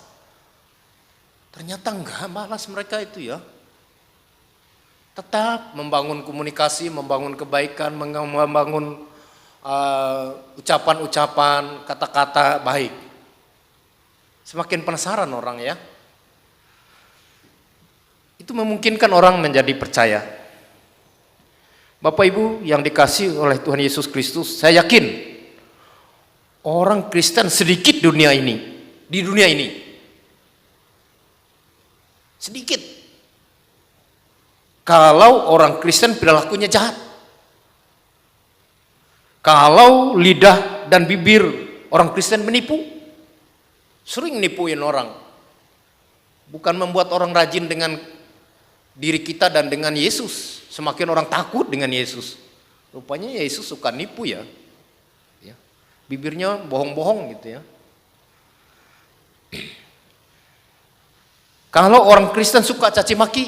Ternyata enggak balas mereka itu ya. Tetap membangun komunikasi, membangun kebaikan, membangun ucapan-ucapan, kata-kata baik. Semakin penasaran orang ya. Itu memungkinkan orang menjadi percaya. Bapak Ibu yang dikasihi oleh Tuhan Yesus Kristus, saya yakin orang Kristen sedikit di dunia ini. Sedikit. Kalau orang Kristen perilakunya jahat. Kalau lidah dan bibir orang Kristen menipu. Sering nipuin orang. Bukan membuat orang rajin dengan diri kita dan dengan Yesus. Semakin orang takut dengan Yesus. Rupanya Yesus suka nipu ya. Bibirnya bohong-bohong gitu ya. Kalau orang Kristen suka caci maki,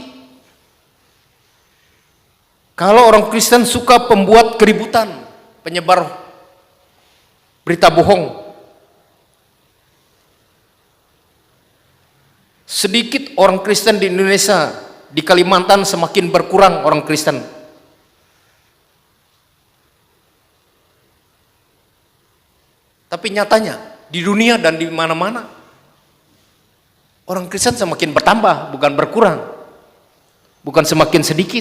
kalau orang Kristen suka pembuat keributan, penyebar berita bohong, sedikit orang Kristen di Indonesia, di Kalimantan semakin berkurang orang Kristen. Tapi nyatanya di dunia dan di mana-mana orang Kristen semakin bertambah, bukan berkurang, bukan semakin sedikit.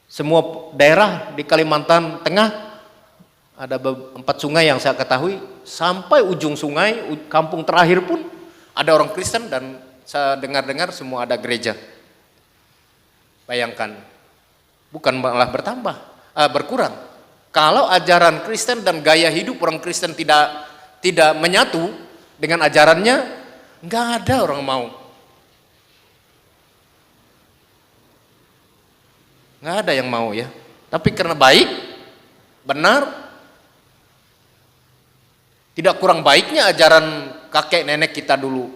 Semua daerah di Kalimantan Tengah ada 4 sungai yang saya ketahui, sampai ujung sungai, kampung terakhir pun ada orang Kristen dan saya dengar-dengar semua ada gereja. Bayangkan, bukan malah berkurang. Kalau ajaran Kristen dan gaya hidup orang Kristen tidak menyatu dengan ajarannya, nggak ada orang mau. Nggak ada yang mau ya. Tapi karena baik, benar, tidak kurang baiknya ajaran kakek nenek kita dulu.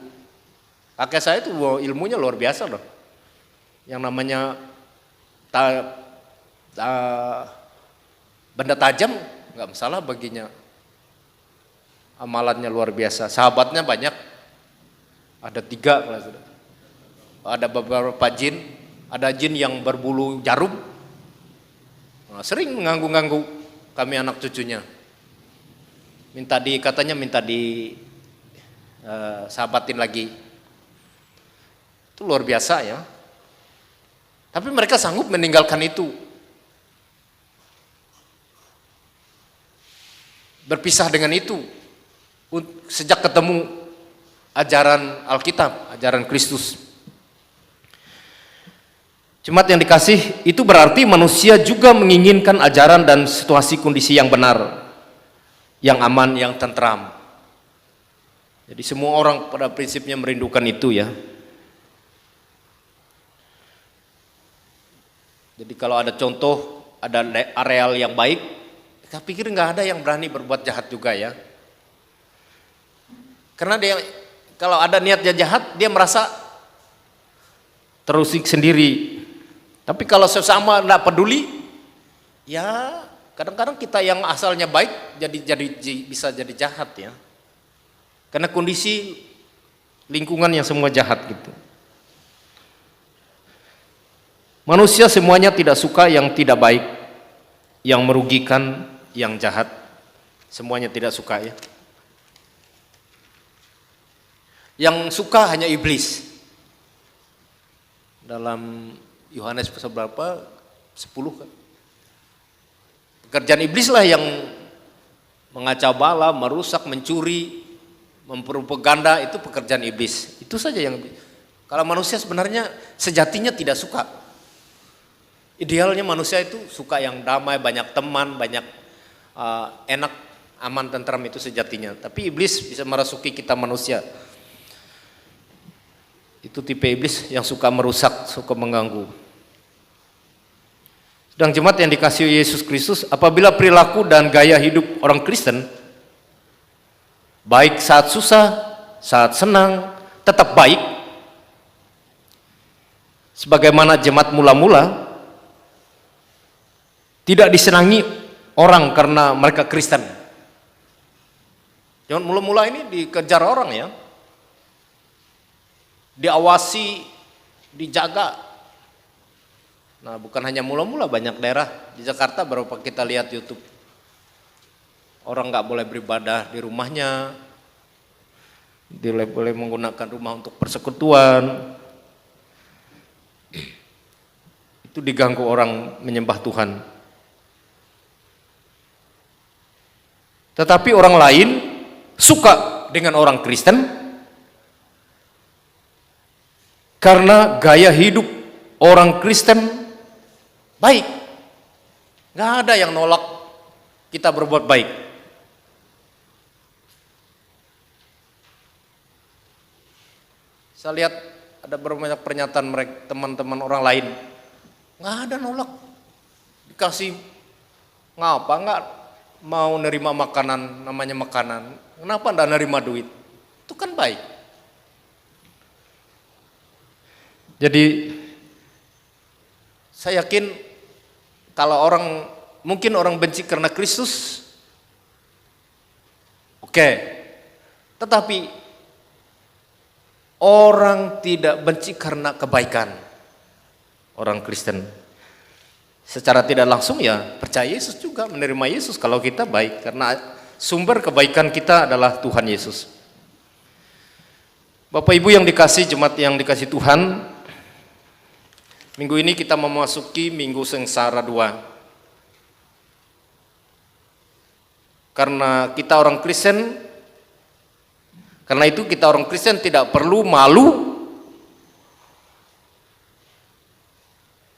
Kakek saya itu ilmunya luar biasa loh. Yang namanya benda tajam nggak masalah baginya. Amalannya luar biasa. Sahabatnya banyak. Ada 3 kalau sudah. Ada beberapa jin. Ada jin yang berbulu jarum. Nah, sering mengganggu-ganggu kami anak cucunya. Katanya minta di sahabatin lagi. Itu luar biasa ya. Tapi mereka sanggup meninggalkan itu. Berpisah dengan itu. Sejak ketemu ajaran Alkitab, ajaran Kristus. Jemaat yang dikasih, itu berarti manusia juga menginginkan ajaran dan situasi kondisi yang benar, yang aman, yang tentram. Jadi semua orang pada prinsipnya merindukan itu ya. Jadi kalau ada contoh, ada areal yang baik, saya pikir nggak ada yang berani berbuat jahat juga ya. Karena dia kalau ada niatnya jahat, dia merasa terusik sendiri. Tapi kalau sesama nggak peduli, ya kadang-kadang kita yang asalnya baik bisa jadi jahat ya. Karena kondisi lingkungan yang semua jahat gitu. Manusia semuanya tidak suka yang tidak baik, yang merugikan, yang jahat. Semuanya tidak suka ya. Yang suka hanya iblis. Dalam Yohanes pasal berapa? 10 kan. Pekerjaan iblis lah yang mengacau bala, merusak, mencuri, mempropaganda, itu pekerjaan iblis. Itu saja yang kalau manusia sebenarnya sejatinya tidak suka. Idealnya manusia itu suka yang damai, banyak teman, banyak enak, aman, tentram, itu sejatinya. Tapi iblis bisa merasuki kita manusia. Itu tipe iblis yang suka merusak, suka mengganggu. Sedang jemaat yang dikasihi Yesus Kristus, apabila perilaku dan gaya hidup orang Kristen baik saat susah, saat senang, tetap baik, sebagaimana jemaat mula-mula tidak disenangi orang karena mereka Kristen. Jemaat mula-mula ini dikejar orang ya, diawasi, dijaga. Nah, bukan hanya mula-mula, banyak daerah di Jakarta berapa kita lihat YouTube, orang nggak boleh beribadah di rumahnya, boleh menggunakan rumah untuk persekutuan. Itu diganggu orang menyembah Tuhan. Tetapi orang lain suka dengan orang Kristen karena gaya hidup orang Kristen baik. Nggak ada yang nolak kita berbuat baik. Saya lihat ada banyak pernyataan mereka, teman-teman orang lain, nggak ada nolak, dikasih ngapa nggak mau nerima makanan, namanya makanan, kenapa nggak nerima duit? Itu kan baik. Jadi saya yakin kalau mungkin orang benci karena Kristus, oke, tetapi orang tidak benci karena kebaikan orang Kristen. Secara tidak langsung ya percaya Yesus juga, menerima Yesus kalau kita baik, karena sumber kebaikan kita adalah Tuhan Yesus. Bapak Ibu yang dikasih, jemaat yang dikasih Tuhan, minggu ini kita memasuki Minggu Sengsara 2. Karena kita orang Kristen, karena itu kita orang Kristen tidak perlu malu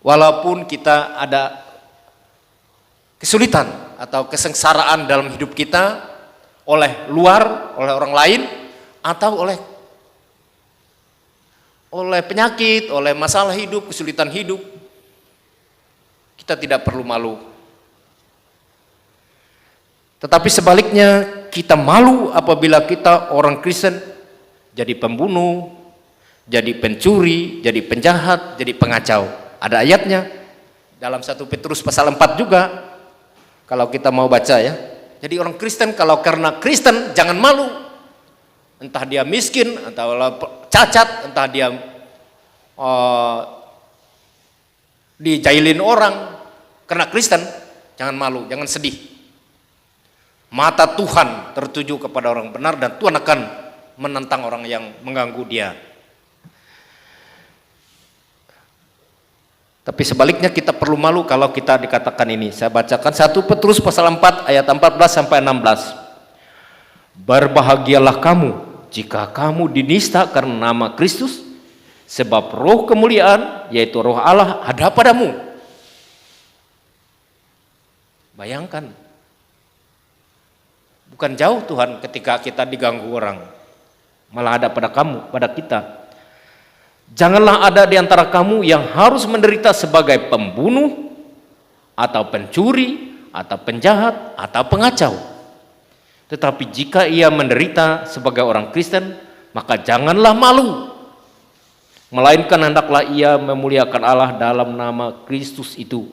walaupun kita ada kesulitan atau kesengsaraan dalam hidup kita oleh luar, oleh orang lain, atau oleh penyakit, oleh masalah hidup, kesulitan hidup. Kita tidak perlu malu. Tetapi sebaliknya kita malu apabila kita orang Kristen jadi pembunuh, jadi pencuri, jadi penjahat, jadi pengacau. Ada ayatnya dalam 1 Petrus pasal 4 juga kalau kita mau baca ya. Jadi orang Kristen kalau karena Kristen jangan malu. Entah dia miskin, atau cacat, entah dia dijailin orang karena Kristen, jangan malu, jangan sedih. Mata Tuhan tertuju kepada orang benar dan Tuhan akan menentang orang yang mengganggu dia. Tapi sebaliknya kita perlu malu kalau kita dikatakan ini. Saya bacakan 1 Petrus pasal 4 ayat 14 sampai 16. Berbahagialah kamu jika kamu dinista karena nama Kristus, sebab roh kemuliaan yaitu roh Allah ada padamu. Bayangkan, bukan jauh Tuhan ketika kita diganggu orang, malah ada pada kamu, pada kita. Janganlah ada di antara kamu yang harus menderita sebagai pembunuh, atau pencuri, atau penjahat, atau pengacau. Tetapi jika ia menderita sebagai orang Kristen, maka janganlah malu, melainkan hendaklah ia memuliakan Allah dalam nama Kristus itu.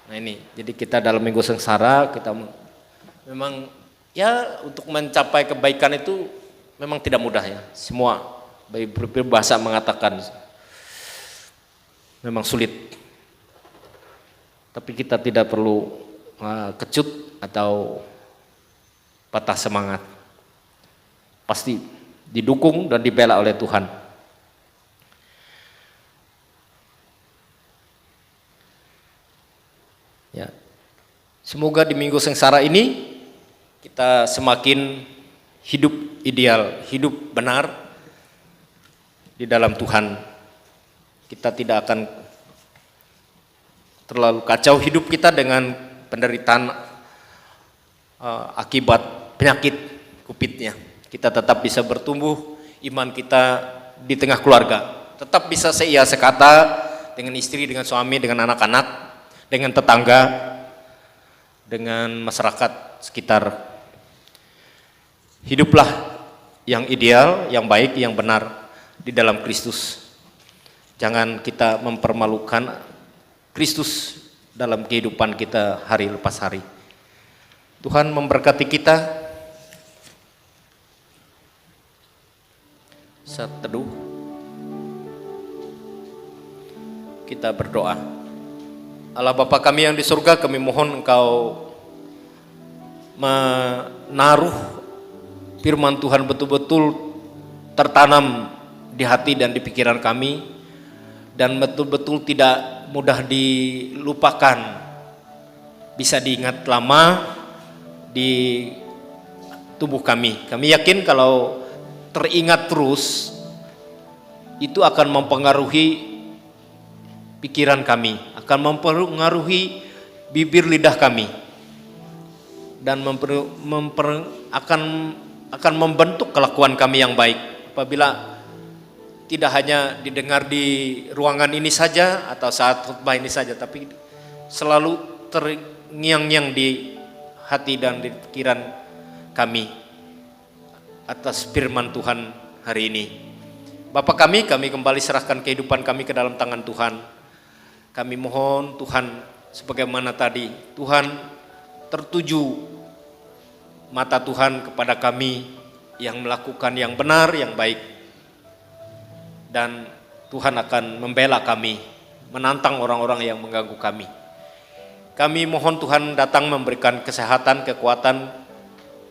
Nah ini, jadi kita dalam Minggu Sengsara, kita memang ya untuk mencapai kebaikan itu memang tidak mudah ya. Semua berbahasa mengatakan memang sulit. Tapi kita tidak perlu kecut atau patah semangat. Pasti didukung dan dibela oleh Tuhan. Ya. Semoga di Minggu Sengsara ini kita semakin hidup ideal, hidup benar di dalam Tuhan. Kita tidak akan terlalu kacau hidup kita dengan penderitaan akibat penyakit COVID-nya. Kita tetap bisa bertumbuh iman kita di tengah keluarga, tetap bisa seia sekata, dengan istri, dengan suami, dengan anak-anak, dengan tetangga, dengan masyarakat sekitar. Hiduplah yang ideal, yang baik, yang benar di dalam Kristus. Jangan kita mempermalukan Kristus dalam kehidupan kita hari lepas hari. Tuhan memberkati kita. Saat teduh, kita berdoa. Allah Bapa kami yang di surga, kami mohon Engkau menaruh firman Tuhan betul-betul tertanam di hati dan di pikiran kami, dan betul-betul tidak mudah dilupakan, bisa diingat lama di tubuh kami. Kami yakin kalau teringat terus, itu akan mempengaruhi pikiran kami, akan mempengaruhi bibir lidah kami, dan akan membentuk kelakuan kami yang baik. Apabila tidak hanya didengar di ruangan ini saja atau saat khutbah ini saja, tapi selalu terngiang-ngiang di hati dan di pikiran kami atas firman Tuhan hari ini. Bapa kami kembali serahkan kehidupan kami ke dalam tangan Tuhan. Kami mohon Tuhan, sebagaimana tadi, Tuhan tertuju mata Tuhan kepada kami yang melakukan yang benar, yang baik. Dan Tuhan akan membela kami, menantang orang-orang yang mengganggu kami. Kami mohon Tuhan datang memberikan kesehatan, kekuatan,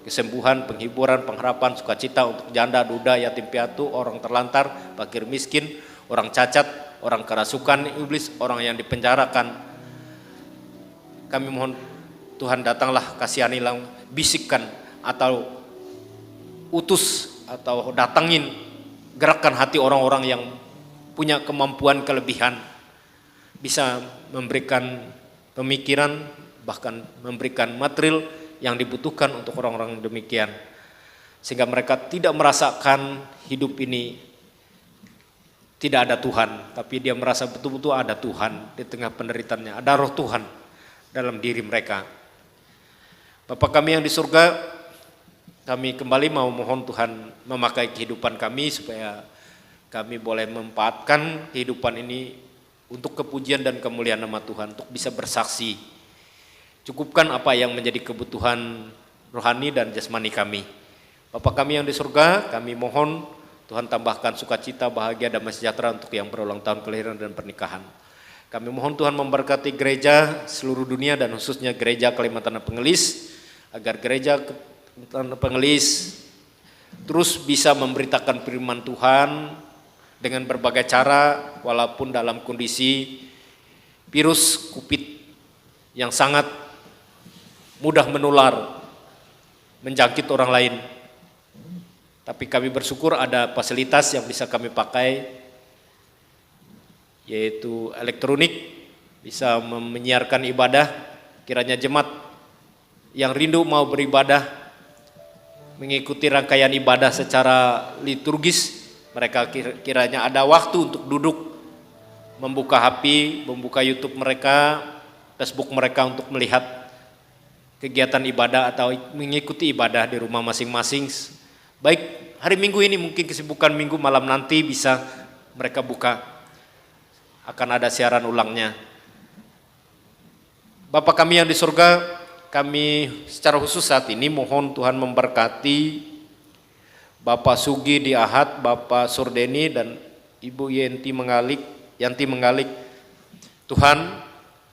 kesembuhan, penghiburan, pengharapan, sukacita untuk janda, duda, yatim piatu, orang terlantar, fakir miskin, orang cacat, orang kerasukan iblis, orang yang dipenjarakan. Kami mohon Tuhan datanglah, kasihanilah, bisikkan atau utus atau datangin, gerakkan hati orang-orang yang punya kemampuan kelebihan, bisa memberikan pemikiran, bahkan memberikan material yang dibutuhkan untuk orang-orang demikian, sehingga mereka tidak merasakan hidup ini tidak ada Tuhan, tapi dia merasa betul-betul ada Tuhan di tengah penderitaannya, ada roh Tuhan dalam diri mereka. Bapa kami yang di surga, kami kembali mau mohon Tuhan memakai kehidupan kami supaya kami boleh memanfaatkan kehidupan ini untuk kepujian dan kemuliaan nama Tuhan, untuk bisa bersaksi. Cukupkan apa yang menjadi kebutuhan rohani dan jasmani kami. Bapa kami yang di surga, kami mohon Tuhan tambahkan sukacita, bahagia, damai sejahtera untuk yang berulang tahun kelahiran dan pernikahan. Kami mohon Tuhan memberkati gereja seluruh dunia dan khususnya gereja Kalimantan Pengelis, agar gereja Pengelis terus bisa memberitakan firman Tuhan dengan berbagai cara, walaupun dalam kondisi virus COVID yang sangat mudah menular, menjangkit orang lain. Tapi kami bersyukur ada fasilitas yang bisa kami pakai, yaitu elektronik, bisa menyiarkan ibadah. Kiranya jemaat yang rindu mau beribadah, mengikuti rangkaian ibadah secara liturgis, mereka kiranya ada waktu untuk duduk, membuka HP, membuka YouTube mereka, Facebook mereka untuk melihat kegiatan ibadah atau mengikuti ibadah di rumah masing-masing. Baik hari Minggu ini, mungkin kesibukan Minggu, malam nanti bisa mereka buka, akan ada siaran ulangnya. Bapa kami yang di surga, kami secara khusus saat ini mohon Tuhan memberkati Bapak Sugi di Ahad, Bapak Surdeni dan Ibu Yanti Mengalik. Tuhan,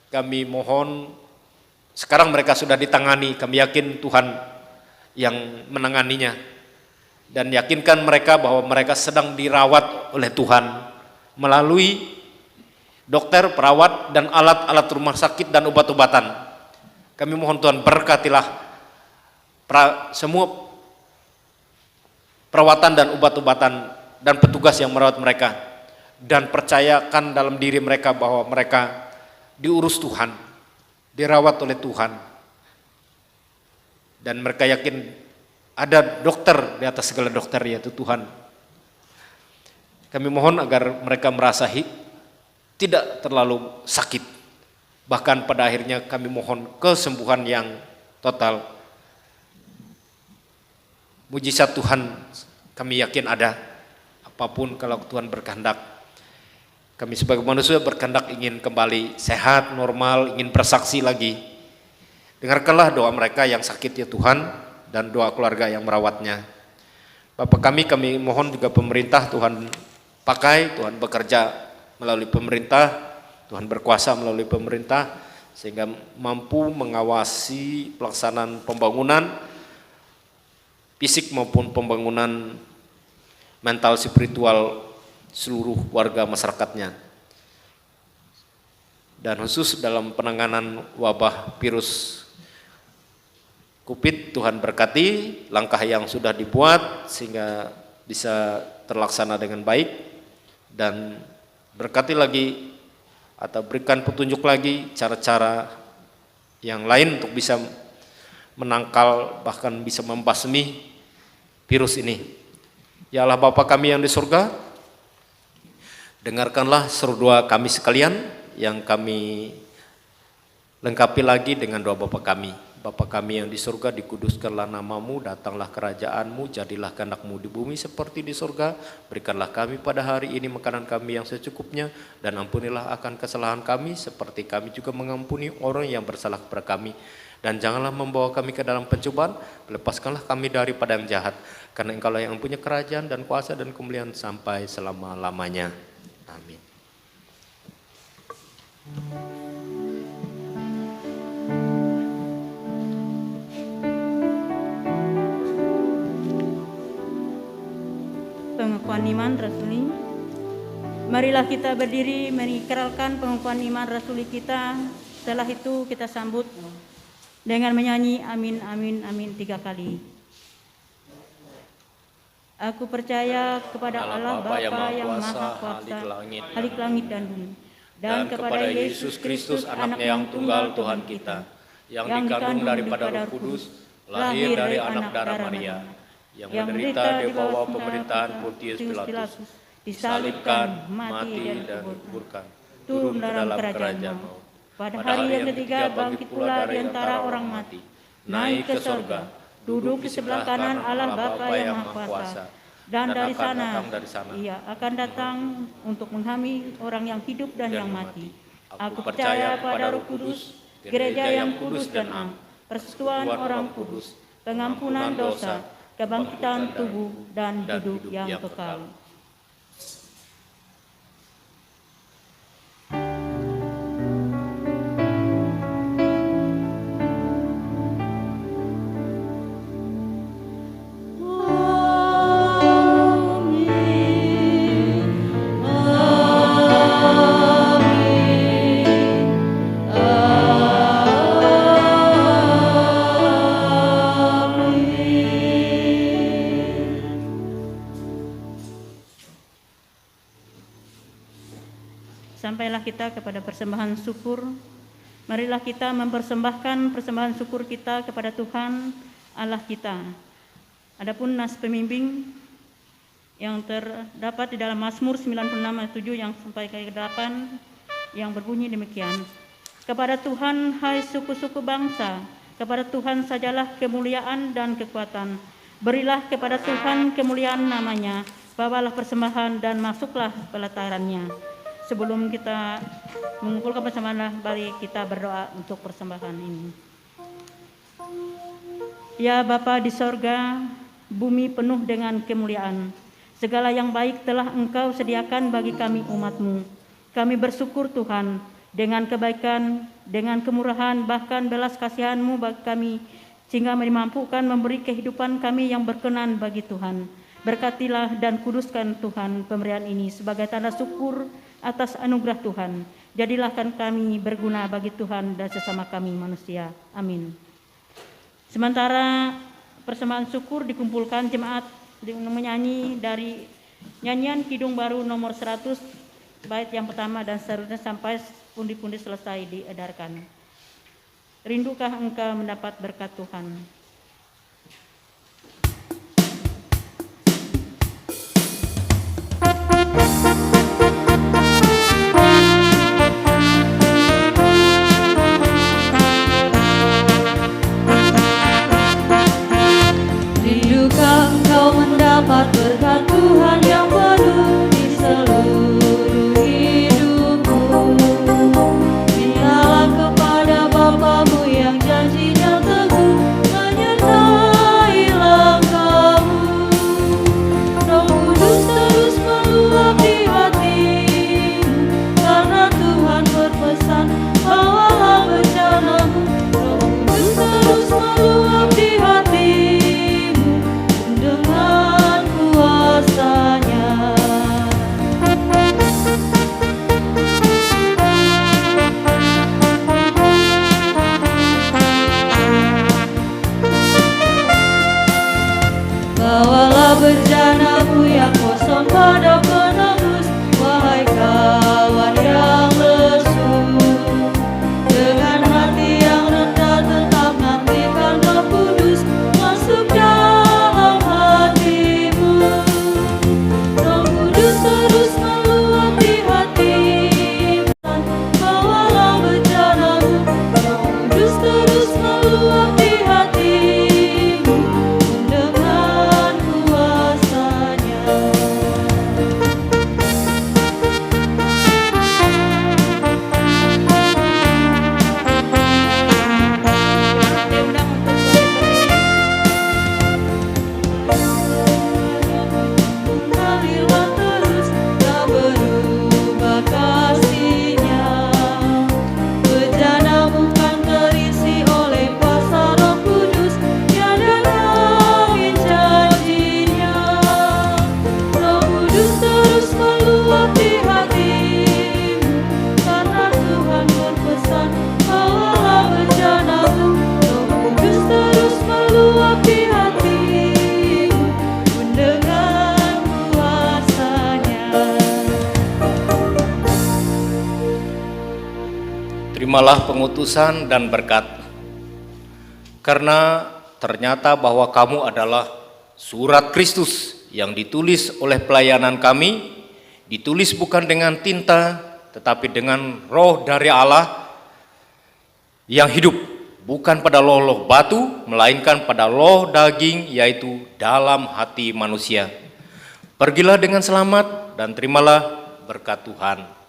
kami mohon sekarang mereka sudah ditangani, kami yakin Tuhan yang menanganinya. Dan yakinkan mereka bahwa mereka sedang dirawat oleh Tuhan melalui dokter, perawat, dan alat-alat rumah sakit dan obat-obatan. Kami mohon Tuhan berkatilah semua perawatan dan obat-obatan dan petugas yang merawat mereka, dan percayakan dalam diri mereka bahwa mereka diurus Tuhan, dirawat oleh Tuhan, dan mereka yakin ada dokter di atas segala dokter, yaitu Tuhan. Kami mohon agar mereka merasa tidak terlalu sakit. Bahkan pada akhirnya kami mohon kesembuhan yang total. Mujizat Tuhan kami yakin ada. Apapun kalau Tuhan berkehendak. Kami sebagai manusia berkehendak ingin kembali sehat, normal, ingin bersaksi lagi. Dengarkanlah doa mereka yang sakit ya Tuhan, dan doa keluarga yang merawatnya. Bapak kami mohon juga pemerintah Tuhan pakai, Tuhan bekerja melalui pemerintah, Tuhan berkuasa melalui pemerintah, sehingga mampu mengawasi pelaksanaan pembangunan fisik maupun pembangunan mental spiritual seluruh warga masyarakatnya. Dan khusus dalam penanganan wabah virus COVID, Tuhan berkati langkah yang sudah dibuat sehingga bisa terlaksana dengan baik, dan berkati lagi atau berikan petunjuk lagi cara-cara yang lain untuk bisa menangkal bahkan bisa membasmi virus ini. Ya Allah Bapa kami yang di surga, dengarkanlah seru doa kami sekalian yang kami lengkapi lagi dengan doa Bapa kami. Bapa kami yang di surga, dikuduskanlah namamu, datanglah kerajaanmu, jadilah kehendak-mu di bumi seperti di surga. Berikanlah kami pada hari ini makanan kami yang secukupnya, dan ampunilah akan kesalahan kami seperti kami juga mengampuni orang yang bersalah kepada kami. Dan janganlah membawa kami ke dalam pencobaan, lepaskanlah kami daripada yang jahat. Karena Engkaulah yang punya kerajaan dan kuasa dan kemuliaan sampai selama-lamanya. Amin. Pengakuan iman rasuli. Marilah kita berdiri mengikrarkan pengakuan iman rasuli kita. Setelah itu kita sambut dengan menyanyi amin amin amin 3 kali. Aku percaya kepada Allah Bapa yang Maha Kuasa, Halik langit dan bumi, dan kepada Yesus Kristus anaknya yang tunggal Tuhan kita, yang dikandung daripada Roh Kudus, lahir dari anak darah Maria, yang menderita di bawah pemerintahan Pontius Pilatus, disalibkan, mati dan dikuburkan, turun dalam kerajaan maut. Pada hari yang ketiga bangkit pula di antara orang mati, naik ke surga, duduk di sebelah kanan Allah Bapa yang Maha Kuasa, dan dari sana Ia akan datang untuk menghami orang yang hidup dan yang mati. Aku percaya pada Roh Kudus, gereja yang kudus dan am, persekutuan orang kudus, pengampunan dosa, kebangkitan tubuh dan hidup yang kekal. Sampailah kita kepada persembahan syukur. Marilah kita mempersembahkan persembahan syukur kita kepada Tuhan Allah kita. Adapun nas pembimbing yang terdapat di dalam Mazmur 96 ayat 7 yang sampai ke 8 yang berbunyi demikian. Kepada Tuhan hai suku-suku bangsa, kepada Tuhan sajalah kemuliaan dan kekuatan. Berilah kepada Tuhan kemuliaan namanya, bawalah persembahan dan masuklah pelatarannya. Sebelum kita mengumpulkan persembahan, mari kita berdoa untuk persembahan ini. Ya Bapa di sorga, bumi penuh dengan kemuliaan. Segala yang baik telah Engkau sediakan bagi kami umat-Mu. Kami bersyukur Tuhan, dengan kebaikan, dengan kemurahan, bahkan belas kasihan-Mu bagi kami, sehingga dimampukan memberi kehidupan kami yang berkenan bagi Tuhan. Berkatilah dan kuduskan Tuhan pemberian ini sebagai tanda syukur atas anugerah Tuhan. Jadilahkan kami berguna bagi Tuhan dan sesama kami manusia. Amin. Sementara persembahan syukur dikumpulkan jemaat menyanyi dari nyanyian Kidung Baru nomor 100 bait yang pertama dan seterusnya sampai pundi-pundi selesai diedarkan. Rindukah engkau mendapat berkat Tuhan? terimalah pengutusan dan berkat. Karena ternyata bahwa kamu adalah surat Kristus yang ditulis oleh pelayanan kami, ditulis bukan dengan tinta, tetapi dengan roh dari Allah yang hidup, bukan pada loh batu, melainkan pada loh daging, yaitu dalam hati manusia. Pergilah dengan selamat dan terimalah berkat Tuhan.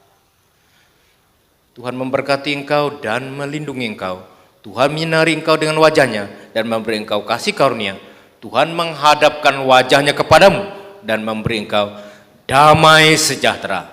Tuhan memberkati engkau dan melindungi engkau. Tuhan menyinari engkau dengan wajahnya dan memberi engkau kasih karunia. Tuhan menghadapkan wajahnya kepadamu dan memberi engkau damai sejahtera.